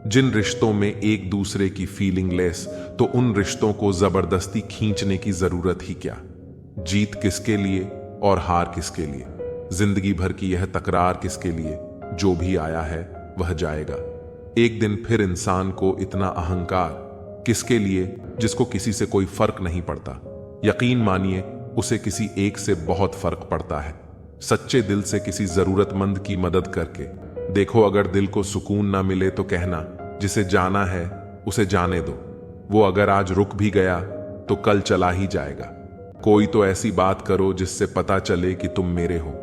जिन रिश्तों में एक दूसरे की फीलिंग लेस, तो उन रिश्तों को जबरदस्ती खींचने की जरूरत ही क्या। जीत किसके लिए और हार किसके लिए, जिंदगी भर की यह तकरार किसके लिए। जो भी आया है वह जाएगा। एक दिन फिर इंसान को इतना अहंकार किसके लिए, जिसको किसी से कोई फर्क नहीं पड़ता। यकीन मानिए उसे किसी एक से बहुत फर्क पड़ता है। सच्चे दिल से किसी जरूरतमंद की मदद करके देखो। अगर दिल को सुकून ना मिले तो कहना, जिसे जाना है उसे जाने दो। वो अगर आज रुक भी गया तो कल चला ही जाएगा। कोई तो ऐसी बात करो जिससे पता चले कि तुम मेरे हो।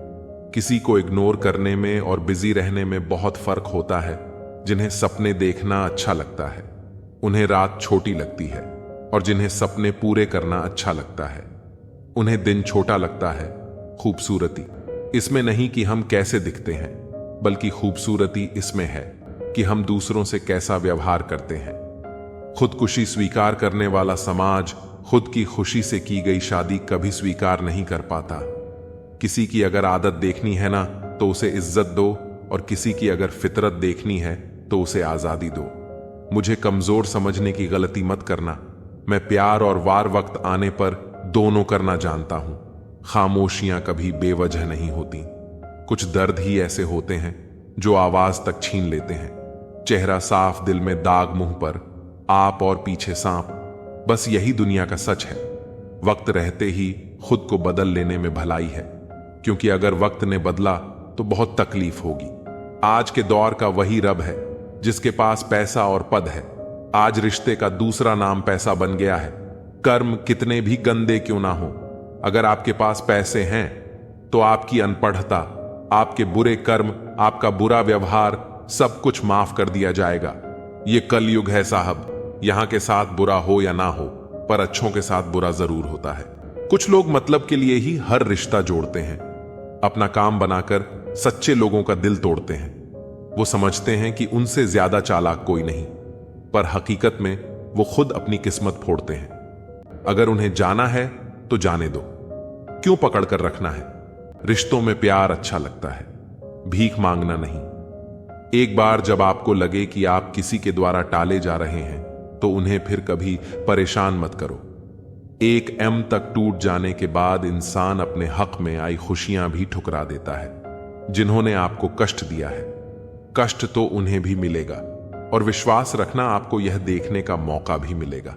किसी को इग्नोर करने में और बिजी रहने में बहुत फर्क होता है। जिन्हें सपने देखना अच्छा लगता है उन्हें रात छोटी लगती है, और जिन्हें सपने पूरे करना अच्छा लगता है उन्हें दिन छोटा लगता है। खूबसूरती इसमें नहीं कि हम कैसे दिखते हैं, बल्कि खूबसूरती इसमें है कि हम दूसरों से कैसा व्यवहार करते हैं। खुदकुशी स्वीकार करने वाला समाज खुद की खुशी से की गई शादी कभी स्वीकार नहीं कर पाता। किसी की अगर आदत देखनी है ना तो उसे इज्जत दो, और किसी की अगर फितरत देखनी है तो उसे आजादी दो। मुझे कमजोर समझने की गलती मत करना। मैं प्यार और वार वक्त आने पर दोनों करना जानता हूं। खामोशियां कभी बेवजह नहीं होती। कुछ दर्द ही ऐसे होते हैं जो आवाज तक छीन लेते हैं। चेहरा साफ, दिल में दाग, मुंह पर आप और पीछे सांप। बस यही दुनिया का सच है। वक्त रहते ही खुद को बदल लेने में भलाई है, क्योंकि अगर वक्त ने बदला तो बहुत तकलीफ होगी। आज के दौर का वही रब है जिसके पास पैसा और पद है। आज रिश्ते का दूसरा नाम पैसा बन गया है। कर्म कितने भी गंदे क्यों ना हो, अगर आपके पास पैसे हैं तो आपकी अनपढ़ता, आपके बुरे कर्म, आपका बुरा व्यवहार, सब कुछ माफ कर दिया जाएगा। ये कलयुग है साहब। यहां के साथ बुरा हो या ना हो, पर अच्छों के साथ बुरा जरूर होता है। कुछ लोग मतलब के लिए ही हर रिश्ता जोड़ते हैं। अपना काम बनाकर सच्चे लोगों का दिल तोड़ते हैं। वो समझते हैं कि उनसे ज्यादा चालाक कोई नहीं, पर हकीकत में वो खुद अपनी किस्मत फोड़ते हैं। अगर उन्हें जाना है तो जाने दो, क्यों पकड़ कर रखना है। रिश्तों में प्यार अच्छा लगता है, भीख मांगना नहीं। एक बार जब आपको लगे कि आप किसी के द्वारा टाले जा रहे हैं तो उन्हें फिर कभी परेशान मत करो। एक एम तक टूट जाने के बाद इंसान अपने हक में आई खुशियां भी ठुकरा देता है। जिन्होंने आपको कष्ट दिया है, कष्ट तो उन्हें भी मिलेगा, और विश्वास रखना आपको यह देखने का मौका भी मिलेगा।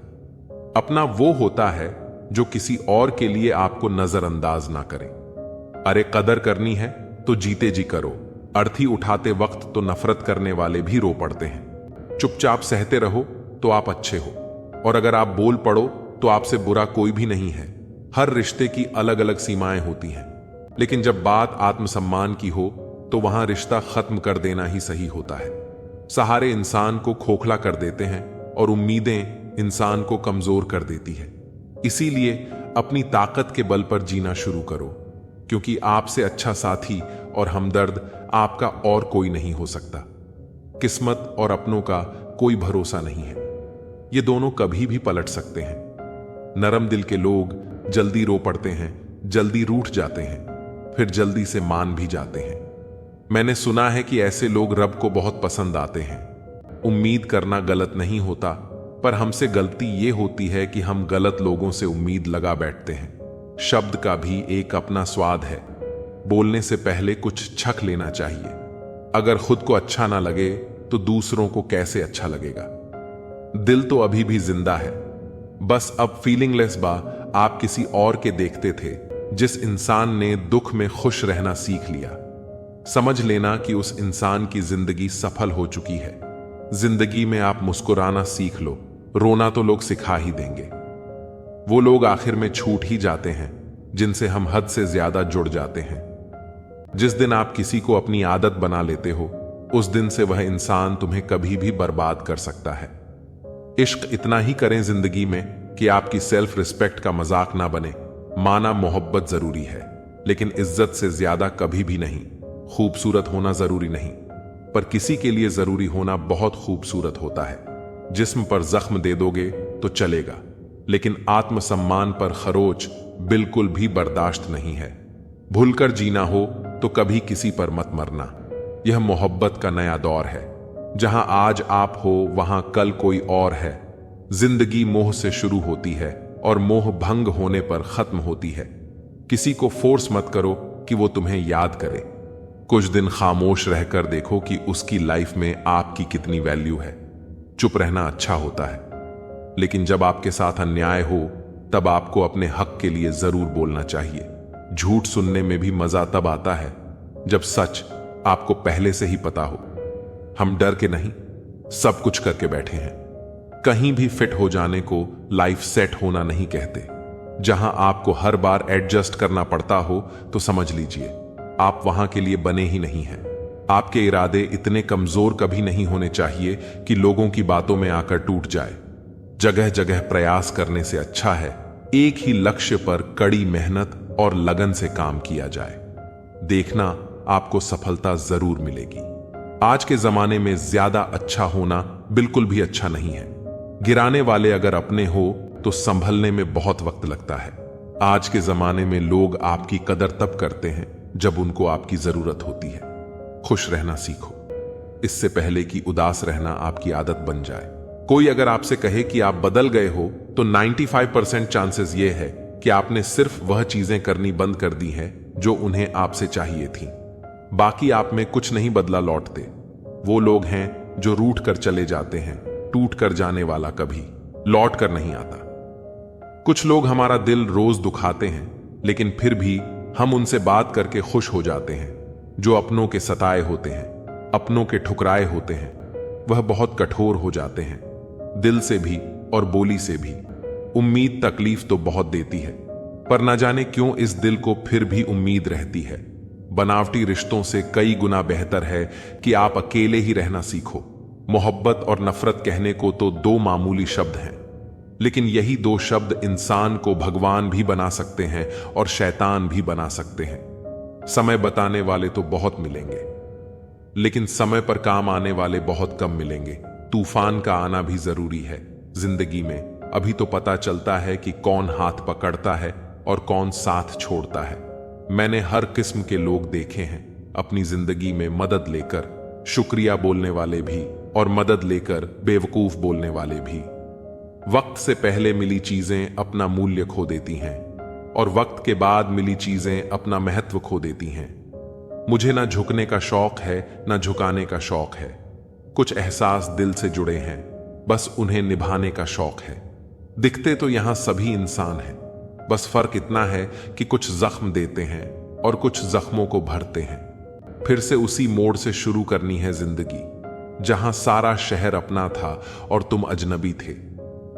अपना वो होता है जो किसी और के लिए आपको नजरअंदाज ना करे। अरे कदर करनी है तो जीते जी करो। अर्थी उठाते वक्त तो नफरत करने वाले भी रो पड़ते हैं। चुपचाप सहते रहो तो आप अच्छे हो, और अगर आप बोल पड़ो तो आपसे बुरा कोई भी नहीं है। हर रिश्ते की अलग अलग सीमाएं होती हैं, लेकिन जब बात आत्मसम्मान की हो तो वहां रिश्ता खत्म कर देना ही सही होता है। सहारे इंसान को खोखला कर देते हैं और उम्मीदें इंसान को कमजोर कर देती है। इसीलिए अपनी ताकत के बल पर जीना शुरू करो, क्योंकि आपसे अच्छा साथी और हमदर्द आपका और कोई नहीं हो सकता। किस्मत और अपनों का कोई भरोसा नहीं है, ये दोनों कभी भी पलट सकते हैं। नरम दिल के लोग जल्दी रो पड़ते हैं, जल्दी रूठ जाते हैं, फिर जल्दी से मान भी जाते हैं। मैंने सुना है कि ऐसे लोग रब को बहुत पसंद आते हैं। उम्मीद करना गलत नहीं होता, पर हमसे गलती ये होती है कि हम गलत लोगों से उम्मीद लगा बैठते हैं। शब्द का भी एक अपना स्वाद है। बोलने से पहले कुछ छक लेना चाहिए। अगर खुद को अच्छा ना लगे तो दूसरों को कैसे अच्छा लगेगा। दिल तो अभी भी जिंदा है, बस अब फीलिंगलेस बा। आप किसी और के देखते थे, जिस इंसान ने दुख में खुश रहना सीख लिया। समझ लेना कि उस इंसान की जिंदगी सफल हो चुकी है। जिंदगी में आप मुस्कुराना सीख लो, रोना तो लोग सिखा ही देंगे। वो लोग आखिर में छूट ही जाते हैं जिनसे हम हद से ज्यादा जुड़ जाते हैं। जिस दिन आप किसी को अपनी आदत बना लेते हो, उस दिन से वह इंसान तुम्हें कभी भी बर्बाद कर सकता है। इश्क इतना ही करें जिंदगी में कि आपकी सेल्फ रिस्पेक्ट का मजाक ना बने। माना मोहब्बत जरूरी है, लेकिन इज्जत से ज्यादा कभी भी नहीं। खूबसूरत होना जरूरी नहीं, पर किसी के लिए जरूरी होना बहुत खूबसूरत होता है। जिस्म पर जख्म दे दोगे तो चलेगा, लेकिन आत्मसम्मान पर खरोच बिल्कुल भी बर्दाश्त नहीं है। भूलकर जीना हो तो कभी किसी पर मत मरना। यह मोहब्बत का नया दौर है, जहां आज आप हो वहां कल कोई और है। जिंदगी मोह से शुरू होती है और मोह भंग होने पर खत्म होती है। किसी को फोर्स मत करो कि वो तुम्हें याद करे। कुछ दिन खामोश रहकर देखो कि उसकी लाइफ में आपकी कितनी वैल्यू है। चुप रहना अच्छा होता है, लेकिन जब आपके साथ अन्याय हो तब आपको अपने हक के लिए जरूर बोलना चाहिए। झूठ सुनने में भी मजा तब आता है जब सच आपको पहले से ही पता हो। हम डर के नहीं, सब कुछ करके बैठे हैं। कहीं भी फिट हो जाने को लाइफ सेट होना नहीं कहते। जहां आपको हर बार एडजस्ट करना पड़ता हो तो समझ लीजिए आप वहां के लिए बने ही नहीं हैं। आपके इरादे इतने कमजोर कभी नहीं होने चाहिए कि लोगों की बातों में आकर टूट जाए। जगह जगह प्रयास करने से अच्छा है एक ही लक्ष्य पर कड़ी मेहनत और लगन से काम किया जाए। देखना आपको सफलता जरूर मिलेगी। आज के जमाने में ज्यादा अच्छा होना बिल्कुल भी अच्छा नहीं है। गिराने वाले अगर अपने हो तो संभलने में बहुत वक्त लगता है। आज के जमाने में लोग आपकी कदर तब करते हैं जब उनको आपकी जरूरत होती है। खुश रहना सीखो, इससे पहले कि उदास रहना आपकी आदत बन जाए। कोई अगर आपसे कहे कि आप बदल गए हो तो 95% चांसेस ये है कि आपने सिर्फ वह चीजें करनी बंद कर दी हैं जो उन्हें आपसे चाहिए थी। बाकी आप में कुछ नहीं बदला लौटते। वो लोग हैं जो रूठ कर चले जाते हैं। टूट कर जाने वाला कभी लौट कर नहीं आता। कुछ लोग हमारा दिल रोज दुखाते हैं, लेकिन फिर भी हम उनसे बात करके खुश हो जाते हैं। जो अपनों के सताए होते हैं, अपनों के ठुकराए होते हैं, वह बहुत कठोर हो जाते हैं, दिल से भी और बोली से भी। उम्मीद तकलीफ तो बहुत देती है, पर न जाने क्यों इस दिल को फिर भी उम्मीद रहती है। बनावटी रिश्तों से कई गुना बेहतर है कि आप अकेले ही रहना सीखो। मोहब्बत और नफरत कहने को तो दो मामूली शब्द हैं, लेकिन यही दो शब्द इंसान को भगवान भी बना सकते हैं और शैतान भी बना सकते हैं। समय बताने वाले तो बहुत मिलेंगे, लेकिन समय पर काम आने वाले बहुत कम मिलेंगे। तूफान का आना भी जरूरी है जिंदगी में। अभी तो पता चलता है कि कौन हाथ पकड़ता है और कौन साथ छोड़ता है। मैंने हर किस्म के लोग देखे हैं अपनी जिंदगी में, मदद लेकर शुक्रिया बोलने वाले भी और मदद लेकर बेवकूफ बोलने वाले भी। वक्त से पहले मिली चीजें अपना मूल्य खो देती हैं और वक्त के बाद मिली चीजें अपना महत्व खो देती हैं। मुझे ना झुकने का शौक है ना झुकाने का शौक है। कुछ एहसास दिल से जुड़े हैं, बस उन्हें निभाने का शौक है। दिखते तो यहां सभी इंसान हैं, बस फर्क इतना है कि कुछ जख्म देते हैं और कुछ जख्मों को भरते हैं। फिर से उसी मोड़ से शुरू करनी है जिंदगी, जहां सारा शहर अपना था और तुम अजनबी थे।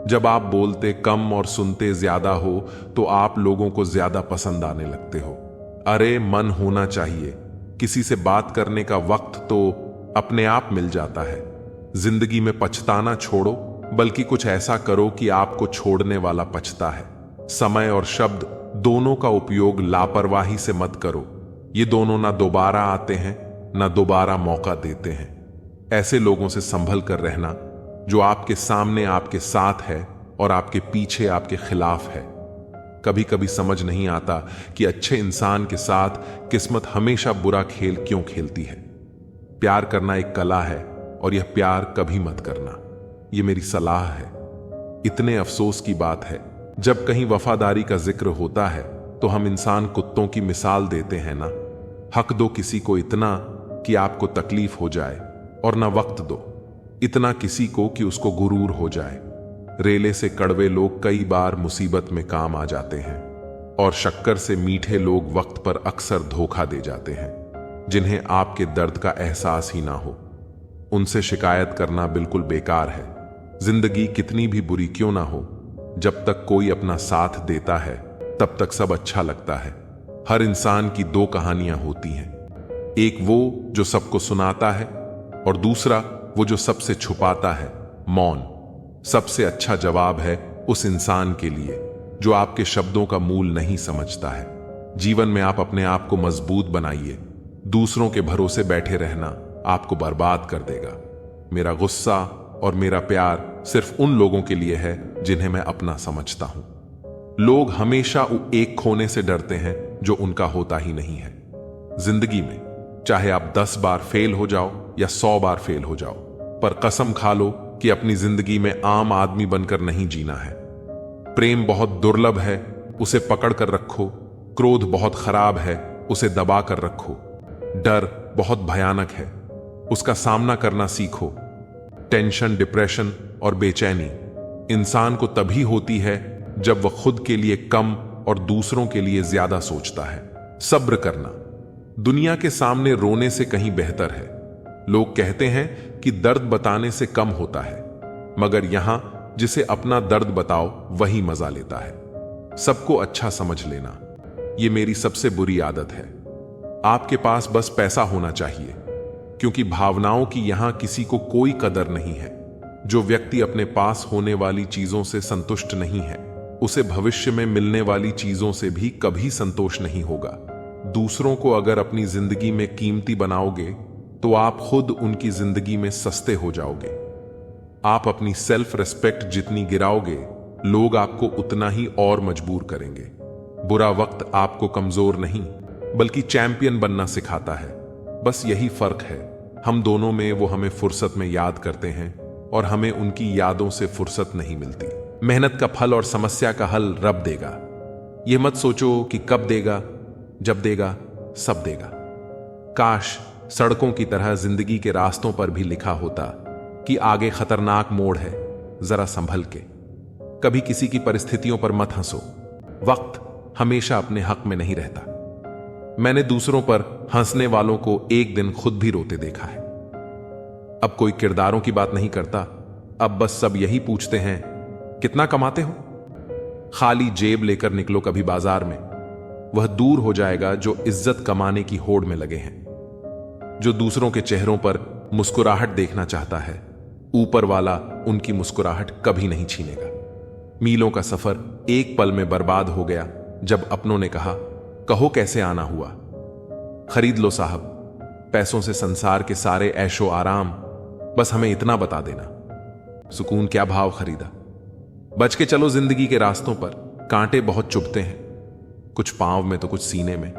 जब आप बोलते कम और सुनते ज्यादा हो तो आप लोगों को ज्यादा पसंद आने लगते हो। अरे मन होना चाहिए, किसी से बात करने का वक्त तो अपने आप मिल जाता है। जिंदगी में पछताना छोड़ो, बल्कि कुछ ऐसा करो कि आपको छोड़ने वाला पछता है। समय और शब्द दोनों का उपयोग लापरवाही से मत करो। ये दोनों ना दोबारा आते हैं ना दोबारा मौका देते हैं। ऐसे लोगों से संभल कर रहना जो आपके सामने आपके साथ है और आपके पीछे आपके खिलाफ है। कभी कभी समझ नहीं आता कि अच्छे इंसान के साथ किस्मत हमेशा बुरा खेल क्यों खेलती है। प्यार करना एक कला है और यह प्यार कभी मत करना, यह मेरी सलाह है। इतने अफसोस की बात है, जब कहीं वफादारी का जिक्र होता है तो हम इंसान कुत्तों की मिसाल देते हैं ना। हक दो किसी को इतना कि आपको तकलीफ हो जाए, और ना वक्त दो इतना किसी को कि उसको गुरूर हो जाए। रेले से कड़वे लोग कई बार मुसीबत में काम आ जाते हैं, और शक्कर से मीठे लोग वक्त पर अक्सर धोखा दे जाते हैं। जिन्हें आपके दर्द का एहसास ही ना हो, उनसे शिकायत करना बिल्कुल बेकार है। जिंदगी कितनी भी बुरी क्यों ना हो, जब तक कोई अपना साथ देता है तब तक सब अच्छा लगता है। हर इंसान की दो कहानियां होती हैं, एक वो जो सबको सुनाता है और दूसरा वो जो सबसे छुपाता है, मौन। सबसे अच्छा जवाब है उस इंसान के लिए जो आपके शब्दों का मूल नहीं समझता है। जीवन में आप अपने आप को मजबूत बनाइए। दूसरों के भरोसे बैठे रहना आपको बर्बाद कर देगा। मेरा गुस्सा और मेरा प्यार सिर्फ उन लोगों के लिए है जिन्हें मैं अपना समझता हूं। लोग हमेशा एक खोने से डरते हैं जो उनका होता ही नहीं है। जिंदगी में चाहे आप 10 बार फेल हो जाओ या 100 बार फेल हो जाओ, पर कसम खा लो कि अपनी जिंदगी में आम आदमी बनकर नहीं जीना है। प्रेम बहुत दुर्लभ है, उसे पकड़ कर रखो। क्रोध बहुत खराब है, उसे दबा कर रखो। डर बहुत भयानक है, उसका सामना करना सीखो। टेंशन, डिप्रेशन और बेचैनी इंसान को तभी होती है जब वह खुद के लिए कम और दूसरों के लिए ज्यादा सोचता है। सब्र करना दुनिया के सामने रोने से कहीं बेहतर है। लोग कहते हैं कि दर्द बताने से कम होता है, मगर यहां जिसे अपना दर्द बताओ वही मजा लेता है। सबको अच्छा समझ लेना यह मेरी सबसे बुरी आदत है। आपके पास बस पैसा होना चाहिए, क्योंकि भावनाओं की यहां किसी को कोई कदर नहीं है। जो व्यक्ति अपने पास होने वाली चीजों से संतुष्ट नहीं है, उसे भविष्य में मिलने वाली चीजों से भी कभी संतोष नहीं होगा। दूसरों को अगर अपनी जिंदगी में कीमती बनाओगे तो आप खुद उनकी जिंदगी में सस्ते हो जाओगे। आप अपनी सेल्फ रिस्पेक्ट जितनी गिराओगे, लोग आपको उतना ही और मजबूर करेंगे। बुरा वक्त आपको कमजोर नहीं बल्कि चैंपियन बनना सिखाता है। बस यही फर्क है, हम दोनों में। वो हमें फुर्सत में याद करते हैं और हमें उनकी यादों से फुर्सत नहीं मिलती। मेहनत का फल और समस्या का हल रब देगा। यह मत सोचो कि कब देगा, जब देगा सब देगा। काश सड़कों की तरह जिंदगी के रास्तों पर भी लिखा होता कि आगे खतरनाक मोड़ है, जरा संभल के। कभी किसी की परिस्थितियों पर मत हंसो, वक्त हमेशा अपने हक में नहीं रहता। मैंने दूसरों पर हंसने वालों को एक दिन खुद भी रोते देखा है। अब कोई किरदारों की बात नहीं करता, अब बस सब यही पूछते हैं कितना कमाते हो। खाली जेब लेकर निकलो कभी बाजार में, वह दूर हो जाएगा जो इज्जत कमाने की होड़ में लगे हैं। जो दूसरों के चेहरों पर मुस्कुराहट देखना चाहता है, ऊपर वाला उनकी मुस्कुराहट कभी नहीं छीनेगा। मीलों का सफर एक पल में बर्बाद हो गया जब अपनों ने कहा कहो कैसे आना हुआ। खरीद लो साहब, पैसों से संसार के सारे ऐशो आराम, बस हमें इतना बता देना। सुकून क्या भाव खरीदा। बच के चलो जिंदगी के रास्तों पर, कांटे बहुत चुभते हैं, कुछ पांव में तो कुछ सीने में।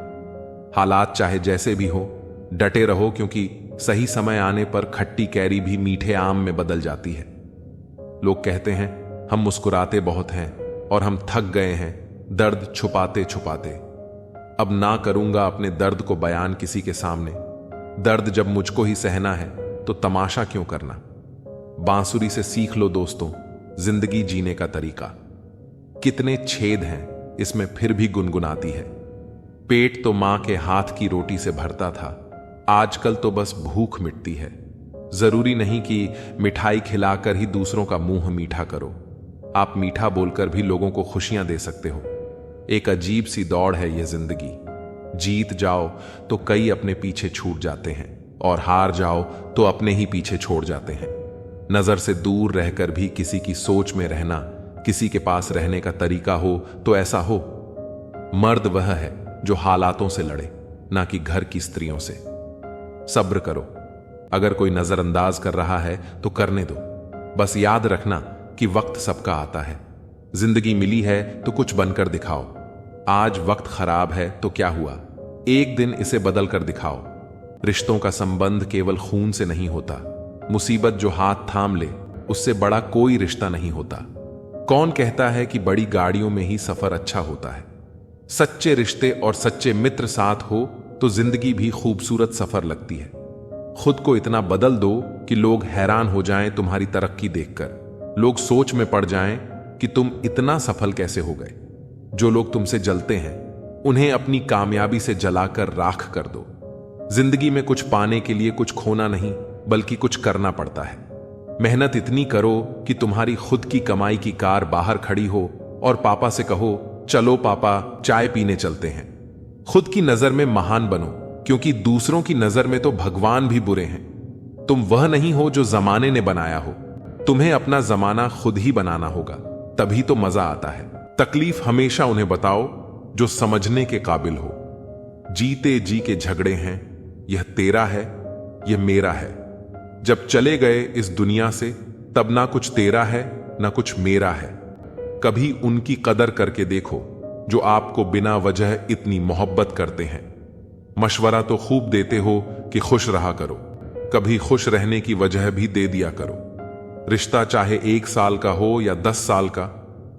हालात चाहे जैसे भी हो, डटे रहो, क्योंकि सही समय आने पर खट्टी कैरी भी मीठे आम में बदल जाती है। लोग कहते हैं हम मुस्कुराते बहुत हैं और हम थक गए हैं दर्द छुपाते छुपाते। अब ना करूंगा अपने दर्द को बयान किसी के सामने। दर्द जब मुझको ही सहना है तो तमाशा क्यों करना। बांसुरी से सीख लो दोस्तों जिंदगी जीने का तरीका। कितने छेद हैं इसमें फिर भी गुनगुनाती है। पेट तो मां के हाथ की रोटी से भरता था, आजकल तो बस भूख मिटती है। जरूरी नहीं कि मिठाई खिलाकर ही दूसरों का मुंह मीठा करो। आप मीठा बोलकर भी लोगों को खुशियां दे सकते हो। एक अजीब सी दौड़ है यह जिंदगी। जीत जाओ तो कई अपने पीछे छूट जाते हैं और हार जाओ तो अपने ही पीछे छोड़ जाते हैं। नजर से दूर रहकर भी किसी की सोच में रहना, किसी के पास रहने का तरीका हो तो ऐसा हो। मर्द वह है जो हालातों से लड़े, ना कि घर की स्त्रियों से। सब्र करो, अगर कोई नजरअंदाज कर रहा है तो करने दो। बस याद रखना कि वक्त सबका आता है। जिंदगी मिली है तो कुछ बनकर दिखाओ। आज वक्त खराब है तो क्या हुआ, एक दिन इसे बदल कर दिखाओ। रिश्तों का संबंध केवल खून से नहीं होता। मुसीबत जो हाथ थाम ले उससे बड़ा कोई रिश्ता नहीं होता। कौन कहता है कि बड़ी गाड़ियों में ही सफर अच्छा होता है। सच्चे रिश्ते और सच्चे मित्र साथ हो तो जिंदगी भी खूबसूरत सफर लगती है। खुद को इतना बदल दो कि लोग हैरान हो जाएं तुम्हारी तरक्की देखकर। लोग सोच में पड़ जाएं कि तुम इतना सफल कैसे हो गए। जो लोग तुमसे जलते हैं उन्हें अपनी कामयाबी से जलाकर राख कर दो। जिंदगी में कुछ पाने के लिए कुछ खोना नहीं बल्कि कुछ करना पड़ता है। मेहनत इतनी करो कि तुम्हारी खुद की कमाई की कार बाहर खड़ी हो और पापा से कहो चलो पापा चाय पीने चलते हैं। खुद की नजर में महान बनो, क्योंकि दूसरों की नजर में तो भगवान भी बुरे हैं। तुम वह नहीं हो जो जमाने ने बनाया हो, तुम्हें अपना जमाना खुद ही बनाना होगा, तभी तो मजा आता है। तकलीफ हमेशा उन्हें बताओ जो समझने के काबिल हो। जीते जी के झगड़े हैं, यह तेरा है, यह मेरा है। जब चले गए इस दुनिया से, तब ना कुछ तेरा है ना कुछ मेरा है। कभी उनकी कदर करके देखो जो आपको बिना वजह इतनी मोहब्बत करते हैं। मशवरा तो खूब देते हो कि खुश रहा करो, कभी खुश रहने की वजह भी दे दिया करो। रिश्ता चाहे 1 साल का हो या 10 साल का,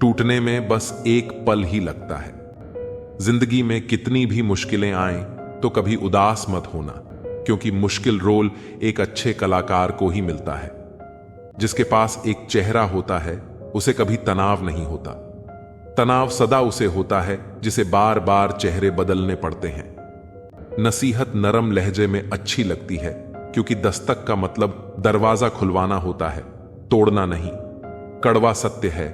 टूटने में बस एक पल ही लगता है। जिंदगी में कितनी भी मुश्किलें आएं तो कभी उदास मत होना, क्योंकि मुश्किल रोल एक अच्छे कलाकार को ही मिलता है। जिसके पास एक चेहरा होता है उसे कभी तनाव नहीं होता। तनाव सदा उसे होता है जिसे बार बार चेहरे बदलने पड़ते हैं। नसीहत नरम लहजे में अच्छी लगती है, क्योंकि दस्तक का मतलब दरवाजा खुलवाना होता है, तोड़ना नहीं। कड़वा सत्य है,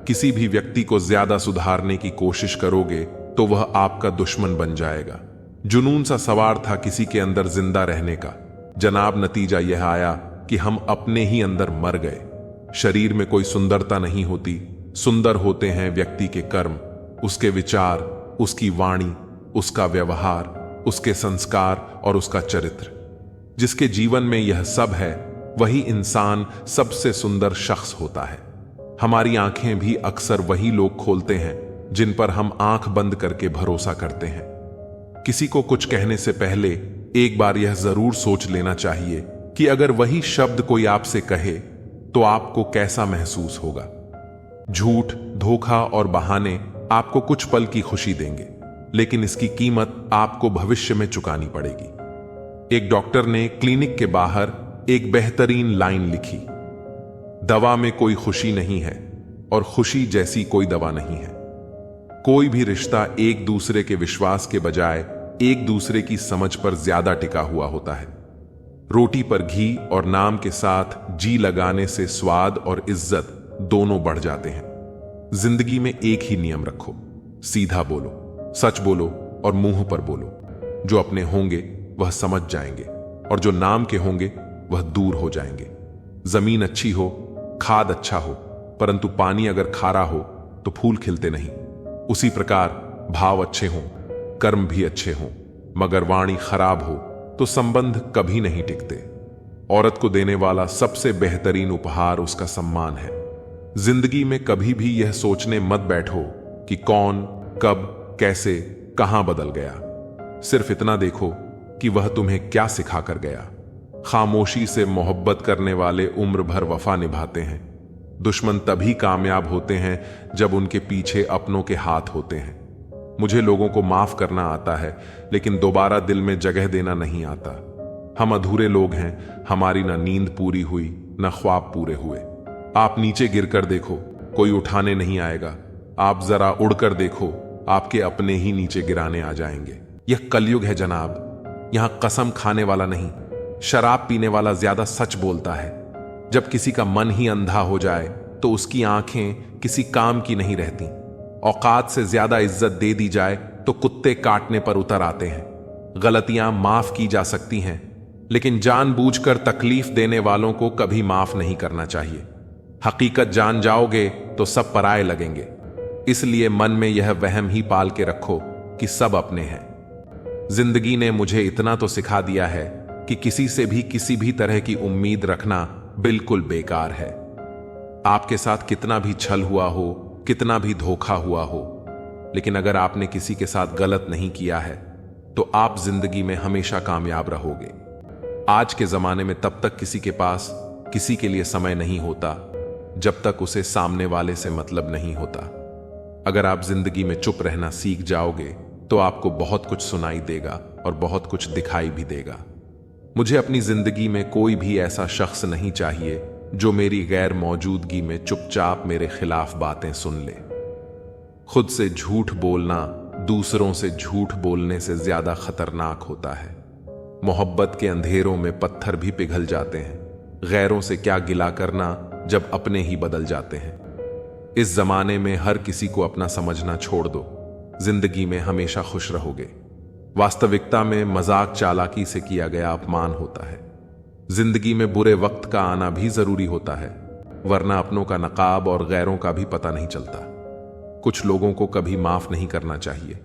किसी भी व्यक्ति को ज्यादा सुधारने की कोशिश करोगे तो वह आपका दुश्मन बन जाएगा। जुनून सा सवार था किसी के अंदर जिंदा रहने का, जनाब नतीजा यह आया कि हम अपने ही अंदर मर गए। शरीर में कोई सुंदरता नहीं होती, सुंदर होते हैं व्यक्ति के कर्म, उसके विचार, उसकी वाणी, उसका व्यवहार, उसके संस्कार और उसका चरित्र। जिसके जीवन में यह सब है वही इंसान सबसे सुंदर शख्स होता है। हमारी आंखें भी अक्सर वही लोग खोलते हैं जिन पर हम आंख बंद करके भरोसा करते हैं। किसी को कुछ कहने से पहले एक बार यह जरूर सोच लेना चाहिए कि अगर वही शब्द कोई आपसे कहे तो आपको कैसा महसूस होगा। झूठ, धोखा और बहाने आपको कुछ पल की खुशी देंगे, लेकिन इसकी कीमत आपको भविष्य में चुकानी पड़ेगी। एक डॉक्टर ने क्लिनिक के बाहर एक बेहतरीन लाइन लिखी, दवा में कोई खुशी नहीं है और खुशी जैसी कोई दवा नहीं है। कोई भी रिश्ता एक दूसरे के विश्वास के बजाय एक दूसरे की समझ पर ज्यादा टिका हुआ होता है। रोटी पर घी और नाम के साथ जी लगाने से स्वाद और इज्जत दोनों बढ़ जाते हैं। जिंदगी में एक ही नियम रखो, सीधा बोलो, सच बोलो और मुंह पर बोलो। जो अपने होंगे वह समझ जाएंगे और जो नाम के होंगे वह दूर हो जाएंगे। जमीन अच्छी हो, खाद अच्छा हो, परंतु पानी अगर खारा हो तो फूल खिलते नहीं। उसी प्रकार भाव अच्छे हों, कर्म भी अच्छे हों, मगर वाणी खराब हो तो संबंध कभी नहीं टिकते। औरत को देने वाला सबसे बेहतरीन उपहार उसका सम्मान है। जिंदगी में कभी भी यह सोचने मत बैठो कि कौन, कब, कैसे, कहां बदल गया। सिर्फ इतना देखो कि वह तुम्हें क्या सिखा कर गया। खामोशी से मोहब्बत करने वाले उम्र भर वफा निभाते हैं। दुश्मन तभी कामयाब होते हैं जब उनके पीछे अपनों के हाथ होते हैं। मुझे लोगों को माफ करना आता है, लेकिन दोबारा दिल में जगह देना नहीं आता। हम अधूरे लोग हैं, हमारी ना नींद पूरी हुई ना ख्वाब पूरे हुए। आप नीचे गिरकर देखो, कोई उठाने नहीं आएगा। आप जरा उड़कर देखो, आपके अपने ही नीचे गिराने आ जाएंगे। यह कलयुग है जनाब, यहां कसम खाने वाला नहीं, शराब पीने वाला ज्यादा सच बोलता है। जब किसी का मन ही अंधा हो जाए तो उसकी आंखें किसी काम की नहीं रहती। औकात से ज्यादा इज्जत दे दी जाए तो कुत्ते काटने पर उतर आते हैं। गलतियां माफ की जा सकती हैं, लेकिन जानबूझकर तकलीफ देने वालों को कभी माफ नहीं करना चाहिए। हकीकत जान जाओगे तो सब पराये लगेंगे। इसलिए मन में यह वहम ही पाल के रखो कि सब अपने हैं। जिंदगी ने मुझे इतना तो सिखा दिया है कि किसी से भी किसी भी तरह की उम्मीद रखना बिल्कुल बेकार है। आपके साथ कितना भी छल हुआ हो, कितना भी धोखा हुआ हो, लेकिन अगर आपने किसी के साथ गलत नहीं किया है तो आप जिंदगी में हमेशा कामयाब रहोगे। आज के जमाने में तब तक किसी के पास किसी के लिए समय नहीं होता जब तक उसे सामने वाले से मतलब नहीं होता। अगर आप जिंदगी में चुप रहना सीख जाओगे तो आपको बहुत कुछ सुनाई देगा और बहुत कुछ दिखाई भी देगा। मुझे अपनी जिंदगी में कोई भी ऐसा शख्स नहीं चाहिए जो मेरी गैर मौजूदगी में चुपचाप मेरे खिलाफ बातें सुन ले। खुद से झूठ बोलना दूसरों से झूठ बोलने से ज्यादा खतरनाक होता है। मोहब्बत के अंधेरों में पत्थर भी पिघल जाते हैं। गैरों से क्या गिला करना जब अपने ही बदल जाते हैं। इस जमाने में हर किसी को अपना समझना छोड़ दो, जिंदगी में हमेशा खुश रहोगे। वास्तविकता में मजाक चालाकी से किया गया अपमान होता है। जिंदगी में बुरे वक्त का आना भी जरूरी होता है, वरना अपनों का नकाब और गैरों का भी पता नहीं चलता। कुछ लोगों को कभी माफ नहीं करना चाहिए,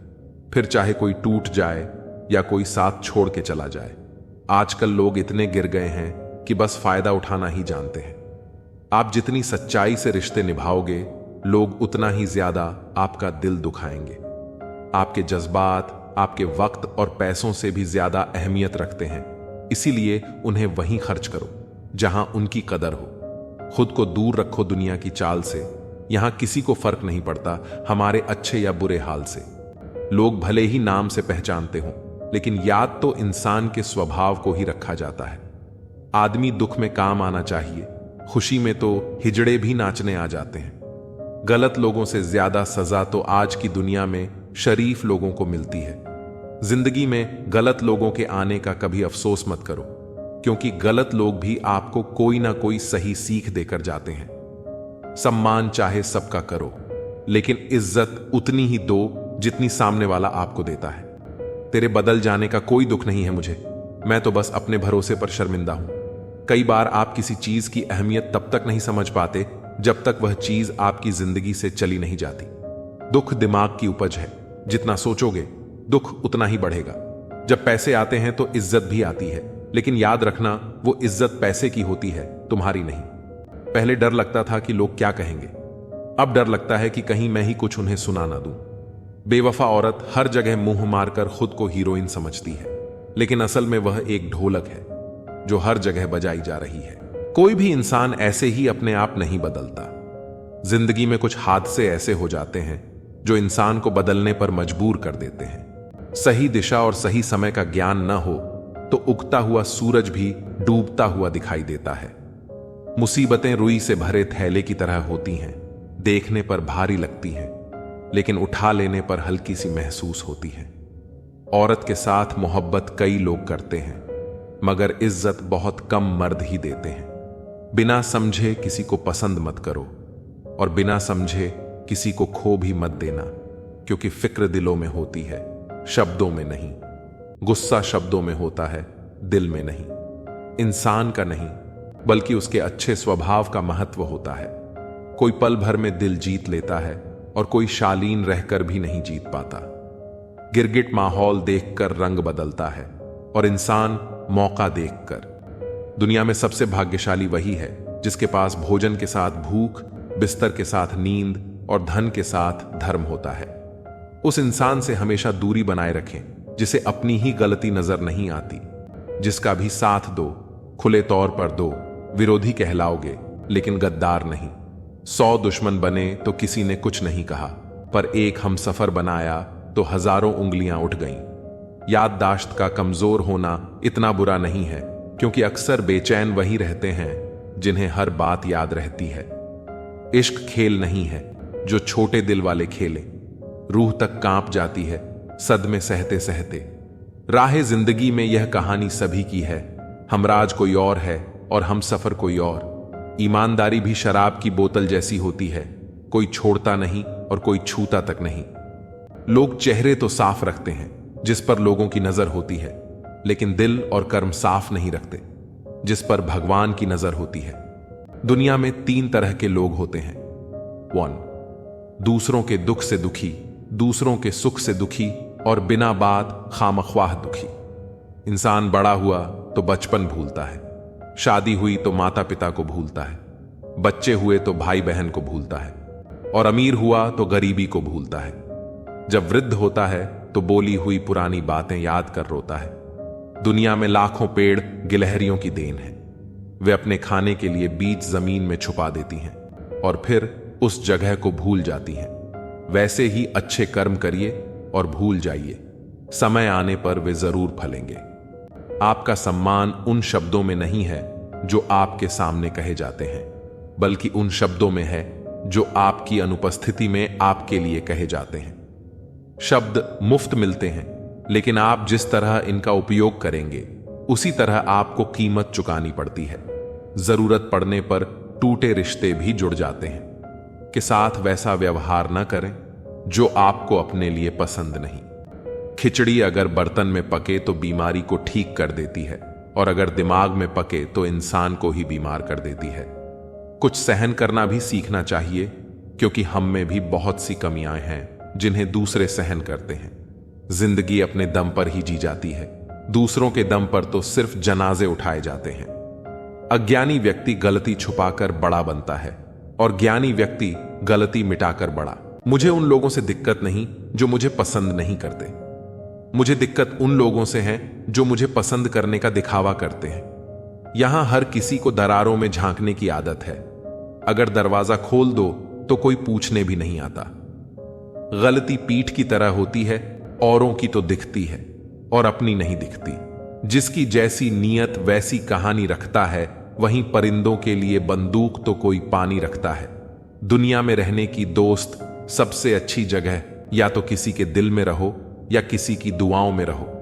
फिर चाहे कोई टूट जाए या कोई साथ छोड़ के चला जाए। आजकल लोग इतने गिर गए हैं कि बस फायदा उठाना ही जानते हैं। आप जितनी सच्चाई से रिश्ते निभाओगे, लोग उतना ही ज्यादा आपका दिल दुखाएंगे। आपके जज्बात आपके वक्त और पैसों से भी ज्यादा अहमियत रखते हैं, इसीलिए उन्हें वहीं खर्च करो जहां उनकी कदर हो। खुद को दूर रखो दुनिया की चाल से। यहां किसी को फर्क नहीं पड़ता हमारे अच्छे या बुरे हाल से। लोग भले ही नाम से पहचानते हों, लेकिन याद तो इंसान के स्वभाव को ही रखा जाता है। आदमी दुख में काम आना चाहिए, खुशी में तो हिजड़े भी नाचने आ जाते हैं। गलत लोगों से ज्यादा सजा तो आज की दुनिया में शरीफ लोगों को मिलती है। जिंदगी में गलत लोगों के आने का कभी अफसोस मत करो, क्योंकि गलत लोग भी आपको कोई ना कोई सही सीख देकर जाते हैं। सम्मान चाहे सबका करो, लेकिन इज्जत उतनी ही दो जितनी सामने वाला आपको देता है। तेरे बदल जाने का कोई दुख नहीं है मुझे, मैं तो बस अपने भरोसे पर शर्मिंदा हूं। कई बार आप किसी चीज की अहमियत तब तक नहीं समझ पाते जब तक वह चीज आपकी जिंदगी से चली नहीं जाती। दुख दिमाग की उपज है, जितना सोचोगे दुख उतना ही बढ़ेगा। जब पैसे आते हैं तो इज्जत भी आती है, लेकिन याद रखना वो इज्जत पैसे की होती है, तुम्हारी नहीं। पहले डर लगता था कि लोग क्या कहेंगे, अब डर लगता है कि कहीं मैं ही कुछ उन्हें सुना ना दूं। बेवफा औरत हर जगह मुंह मारकर खुद को हीरोइन समझती है, लेकिन असल में वह एक ढोलक है जो हर जगह बजाई जा रही है। कोई भी इंसान ऐसे ही अपने आप नहीं बदलता। जिंदगी में कुछ हादसे ऐसे हो जाते हैं जो इंसान को बदलने पर मजबूर कर देते हैं। सही दिशा और सही समय का ज्ञान न हो तो उगता हुआ सूरज भी डूबता हुआ दिखाई देता है। मुसीबतें रुई से भरे थैले की तरह होती हैं, देखने पर भारी लगती हैं, लेकिन उठा लेने पर हल्की सी महसूस होती है। औरत के साथ मोहब्बत कई लोग करते हैं, मगर इज्जत बहुत कम मर्द ही देते हैं। बिना समझे किसी को पसंद मत करो, और बिना समझे किसी को खो भी मत देना, क्योंकि फिक्र दिलों में होती है, शब्दों में नहीं। गुस्सा शब्दों में होता है, दिल में नहीं। इंसान का नहीं, बल्कि उसके अच्छे स्वभाव का महत्व होता है। कोई पल भर में दिल जीत लेता है और कोई शालीन रहकर भी नहीं जीत पाता। गिरगिट माहौल देखकर रंग बदलता है और इंसान मौका देखकर। दुनिया में सबसे भाग्यशाली वही है जिसके पास भोजन के साथ भूख, बिस्तर के साथ नींद और धन के साथ धर्म होता है। उस इंसान से हमेशा दूरी बनाए रखें जिसे अपनी ही गलती नजर नहीं आती। जिसका भी साथ दो, खुले तौर पर दो, विरोधी कहलाओगे लेकिन गद्दार नहीं। 100 दुश्मन बने तो किसी ने कुछ नहीं कहा, पर एक हमसफर बनाया तो हजारों उंगलियां उठ गईं। याददाश्त का कमजोर होना इतना बुरा नहीं है, क्योंकि अक्सर बेचैन वही रहते हैं जिन्हें हर बात याद रहती है। इश्क खेल नहीं है जो छोटे दिल वाले खेले, रूह तक कांप जाती है सदमे सहते सहते। राह जिंदगी में यह कहानी सभी की है, हमराज कोई और है और हम सफर कोई और। ईमानदारी भी शराब की बोतल जैसी होती है, कोई छोड़ता नहीं और कोई छूता तक नहीं। लोग चेहरे तो साफ रखते हैं जिस पर लोगों की नजर होती है, लेकिन दिल और कर्म साफ नहीं रखते जिस पर भगवान की नजर होती है। दुनिया में 3 तरह के लोग होते हैं। 1, दूसरों के दुख से दुखी, दूसरों के सुख से दुखी और बिना बात खामख्वाह दुखी। इंसान बड़ा हुआ तो बचपन भूलता है, शादी हुई तो माता पिता को भूलता है, बच्चे हुए तो भाई बहन को भूलता है, और अमीर हुआ तो गरीबी को भूलता है। जब वृद्ध होता है तो बोली हुई पुरानी बातें याद कर रोता है। दुनिया में लाखों पेड़ गिलहरियों की देन है, वे अपने खाने के लिए बीज जमीन में छुपा देती हैं और फिर उस जगह को भूल जाती हैं। वैसे ही अच्छे कर्म करिए और भूल जाइए, समय आने पर वे जरूर फलेंगे। आपका सम्मान उन शब्दों में नहीं है जो आपके सामने कहे जाते हैं, बल्कि उन शब्दों में है जो आपकी अनुपस्थिति में आपके लिए कहे जाते हैं। शब्द मुफ्त मिलते हैं, लेकिन आप जिस तरह इनका उपयोग करेंगे उसी तरह आपको कीमत चुकानी पड़ती है। जरूरत पड़ने पर टूटे रिश्ते भी जुड़ जाते हैं। के साथ वैसा व्यवहार न करें जो आपको अपने लिए पसंद नहीं। खिचड़ी अगर बर्तन में पके तो बीमारी को ठीक कर देती है, और अगर दिमाग में पके तो इंसान को ही बीमार कर देती है। कुछ सहन करना भी सीखना चाहिए, क्योंकि हम में भी बहुत सी कमियां हैं जिन्हें दूसरे सहन करते हैं। जिंदगी अपने दम पर ही जी जाती है, दूसरों के दम पर तो सिर्फ जनाजे उठाए जाते हैं। अज्ञानी व्यक्ति गलती छुपाकर बड़ा बनता है और ज्ञानी व्यक्ति गलती मिटाकर बड़ा। मुझे उन लोगों से दिक्कत नहीं जो मुझे पसंद नहीं करते। मुझे दिक्कत उन लोगों से है जो मुझे पसंद करने का दिखावा करते हैं। यहां हर किसी को दरारों में झांकने की आदत है। अगर दरवाजा खोल दो तो कोई पूछने भी नहीं आता। गलती पीठ की तरह होती है, औरों की तो दिखती है और अपनी नहीं दिखती। जिसकी जैसी नीयत वैसी कहानी रखता है, वहीं परिंदों के लिए बंदूक तो कोई पानी रखता है। दुनिया में रहने की दोस्त सबसे अच्छी जगह या तो किसी के दिल में रहो या किसी की दुआओं में रहो।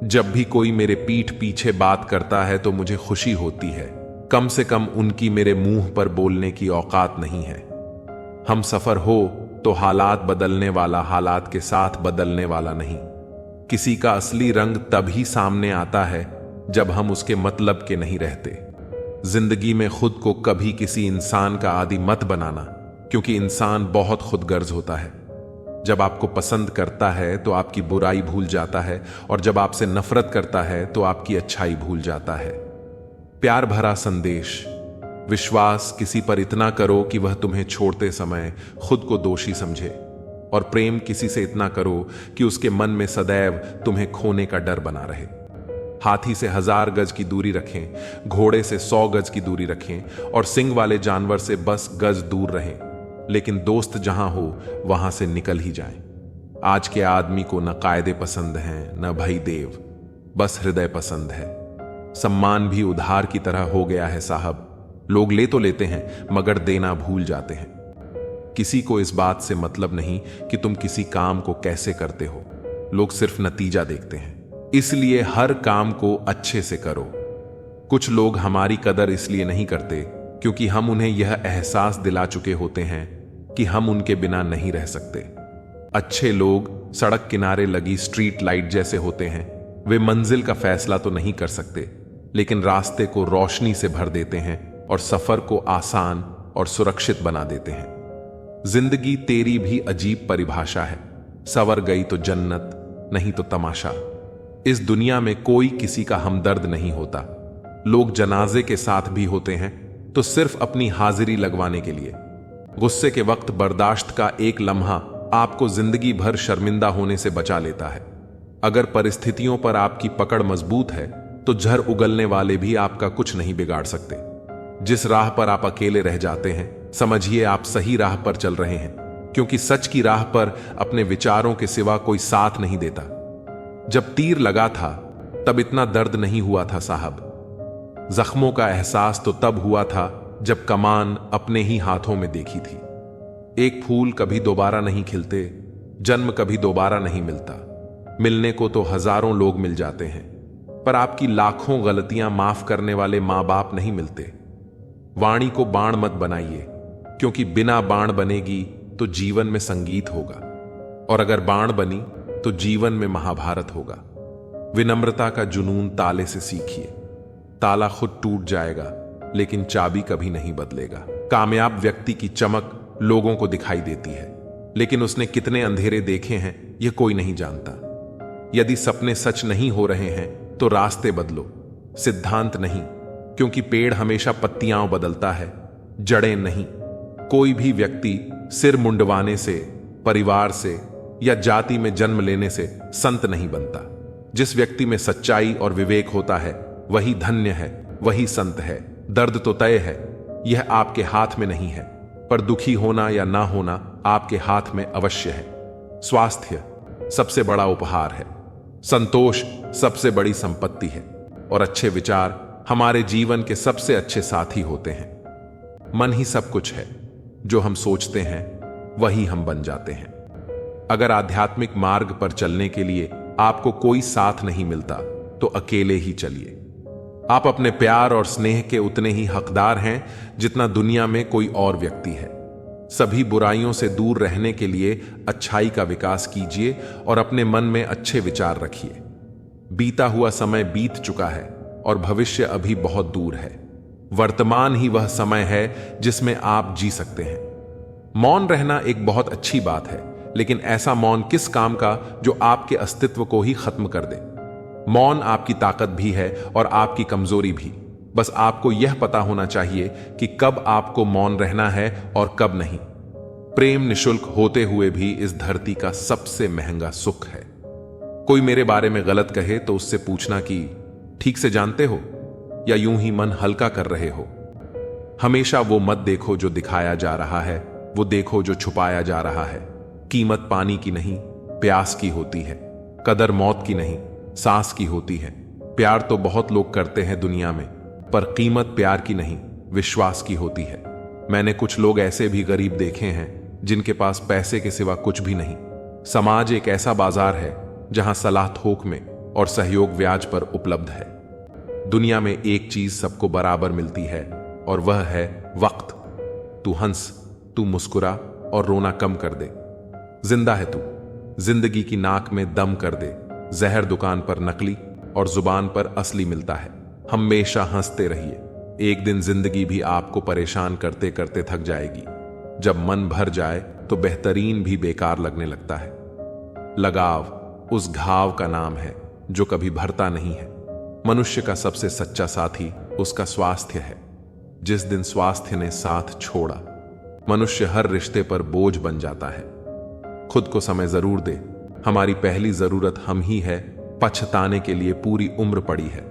जब भी कोई मेरे पीठ पीछे बात करता है तो मुझे खुशी होती है। कम से कम उनकी मेरे मुंह पर बोलने की औकात नहीं है। हम सफर हो तो हालात बदलने वाला हालात के साथ बदलने वाला नहीं। किसी का असली रंग तभी सामने आता है जब हम उसके मतलब के नहीं रहते। जिंदगी में खुद को कभी किसी इंसान का आदी मत बनाना, क्योंकि इंसान बहुत खुदगर्ज होता है। जब आपको पसंद करता है तो आपकी बुराई भूल जाता है, और जब आपसे नफरत करता है तो आपकी अच्छाई भूल जाता है। प्यार भरा संदेश। विश्वास किसी पर इतना करो कि वह तुम्हें छोड़ते समय खुद को दोषी समझे, और प्रेम किसी से इतना करो कि उसके मन में सदैव तुम्हें खोने का डर बना रहे। हाथी से 1000 गज की दूरी रखें, घोड़े से 100 गज की दूरी रखें, और सिंग वाले जानवर से बस गज दूर रहें, लेकिन दोस्त जहां हो वहां से निकल ही जाएं। आज के आदमी को न कायदे पसंद हैं न भई देव, बस हृदय पसंद है। सम्मान भी उधार की तरह हो गया है साहब। लोग ले तो लेते हैं मगर देना भूल जाते हैं। किसी को इस बात से मतलब नहीं कि तुम किसी काम को कैसे करते हो, लोग सिर्फ नतीजा देखते हैं। इसलिए हर काम को अच्छे से करो। कुछ लोग हमारी कदर इसलिए नहीं करते क्योंकि हम उन्हें यह एहसास दिला चुके होते हैं कि हम उनके बिना नहीं रह सकते। अच्छे लोग सड़क किनारे लगी स्ट्रीट लाइट जैसे होते हैं। वे मंजिल का फैसला तो नहीं कर सकते, लेकिन रास्ते को रोशनी से भर देते हैं और सफर को आसान और सुरक्षित बना देते हैं। जिंदगी तेरी भी अजीब परिभाषा है। सवर गई तो जन्नत, नहीं तो तमाशा। इस दुनिया में कोई किसी का हमदर्द नहीं होता। लोग जनाजे के साथ भी होते हैं तो सिर्फ अपनी हाजिरी लगवाने के लिए। गुस्से के वक्त बर्दाश्त का एक लम्हा आपको जिंदगी भर शर्मिंदा होने से बचा लेता है। अगर परिस्थितियों पर आपकी पकड़ मजबूत है तो झर उगलने वाले भी आपका कुछ नहीं बिगाड़ सकते। जिस राह पर आप अकेले रह जाते हैं, समझिए आप सही राह पर चल रहे हैं, क्योंकि सच की राह पर अपने विचारों के सिवा कोई साथ नहीं देता। जब तीर लगा था तब इतना दर्द नहीं हुआ था साहब। जख्मों का एहसास तो तब हुआ था जब कमान अपने ही हाथों में देखी थी। एक फूल कभी दोबारा नहीं खिलते, जन्म कभी दोबारा नहीं मिलता। मिलने को तो हजारों लोग मिल जाते हैं, पर आपकी लाखों गलतियां माफ करने वाले मां बाप नहीं मिलते। वाणी को बाण मत बनाइए, क्योंकि बिना बाण बनेगी तो जीवन में संगीत होगा, और अगर बाण बनी तो जीवन में महाभारत होगा। विनम्रता का जुनून ताले से सीखिए। ताला खुद टूट जाएगा, लेकिन चाबी कभी नहीं बदलेगा। कामयाब व्यक्ति की चमक लोगों को दिखाई देती है, लेकिन उसने कितने अंधेरे देखे हैं यह कोई नहीं जानता। यदि सपने सच नहीं हो रहे हैं तो रास्ते बदलो, सिद्धांत नहीं, क्योंकि पेड़ हमेशा पत्तियां बदलता है, जड़ें नहीं। कोई भी व्यक्ति सिर मुंडवाने से, परिवार से या जाति में जन्म लेने से संत नहीं बनता। जिस व्यक्ति में सच्चाई और विवेक होता है वही धन्य है, वही संत है। दर्द तो तय है, यह आपके हाथ में नहीं है, पर दुखी होना या ना होना आपके हाथ में अवश्य है। स्वास्थ्य सबसे बड़ा उपहार है, संतोष सबसे बड़ी संपत्ति है, और अच्छे विचार हमारे जीवन के सबसे अच्छे साथी होते हैं। मन ही सब कुछ है, जो हम सोचते हैं वही हम बन जाते हैं। अगर आध्यात्मिक मार्ग पर चलने के लिए आपको कोई साथ नहीं मिलता तो अकेले ही चलिए। आप अपने प्यार और स्नेह के उतने ही हकदार हैं जितना दुनिया में कोई और व्यक्ति है। सभी बुराइयों से दूर रहने के लिए अच्छाई का विकास कीजिए और अपने मन में अच्छे विचार रखिए। बीता हुआ समय बीत चुका है और भविष्य अभी बहुत दूर है। वर्तमान ही वह समय है जिसमें आप जी सकते हैं। मौन रहना एक बहुत अच्छी बात है, लेकिन ऐसा मौन किस काम का जो आपके अस्तित्व को ही खत्म कर दे। मौन आपकी ताकत भी है और आपकी कमजोरी भी। बस आपको यह पता होना चाहिए कि कब आपको मौन रहना है और कब नहीं। प्रेम निशुल्क होते हुए भी इस धरती का सबसे महंगा सुख है। कोई मेरे बारे में गलत कहे तो उससे पूछना कि ठीक से जानते हो या यूं ही मन हल्का कर रहे हो। हमेशा वो मत देखो जो दिखाया जा रहा है, वो देखो जो छुपाया जा रहा है। कीमत पानी की नहीं, प्यास की होती है। कदर मौत की नहीं, सांस की होती है। प्यार तो बहुत लोग करते हैं दुनिया में, पर कीमत प्यार की नहीं, विश्वास की होती है। मैंने कुछ लोग ऐसे भी गरीब देखे हैं जिनके पास पैसे के सिवा कुछ भी नहीं। समाज एक ऐसा बाजार है जहां सलाह थोक में और सहयोग ब्याज पर उपलब्ध है। दुनिया में एक चीज सबको बराबर मिलती है और वह है वक्त। तू हंस, तू मुस्कुरा और रोना कम कर दे। जिंदा है तू, जिंदगी की नाक में दम कर दे। जहर दुकान पर नकली और जुबान पर असली मिलता है। हमेशा हंसते रहिए, एक दिन जिंदगी भी आपको परेशान करते करते थक जाएगी। जब मन भर जाए तो बेहतरीन भी बेकार लगने लगता है। लगाव उस घाव का नाम है जो कभी भरता नहीं है। मनुष्य का सबसे सच्चा साथी उसका स्वास्थ्य है। जिस दिन स्वास्थ्य ने साथ छोड़ा, मनुष्य हर रिश्ते पर बोझ बन जाता है। खुद को समय जरूर दे। हमारी पहली जरूरत हम ही है, पछताने के लिए पूरी उम्र पड़ी है।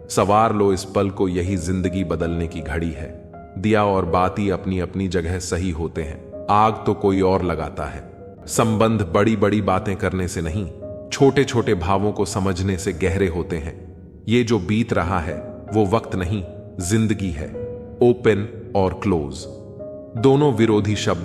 सवार लो इस पल को, यही जिंदगी बदलने की घड़ी है। दिया और बाती अपनी अपनी जगह सही होते हैं, आग तो कोई और लगाता है। संबंध बड़ी बड़ी बातें करने से नहीं, छोटे छोटे भावों को समझने से गहरे होते हैं। ये जो बीत रहा है वो वक्त नहीं, जिंदगी है। ओपन और क्लोज दोनों विरोधी शब्द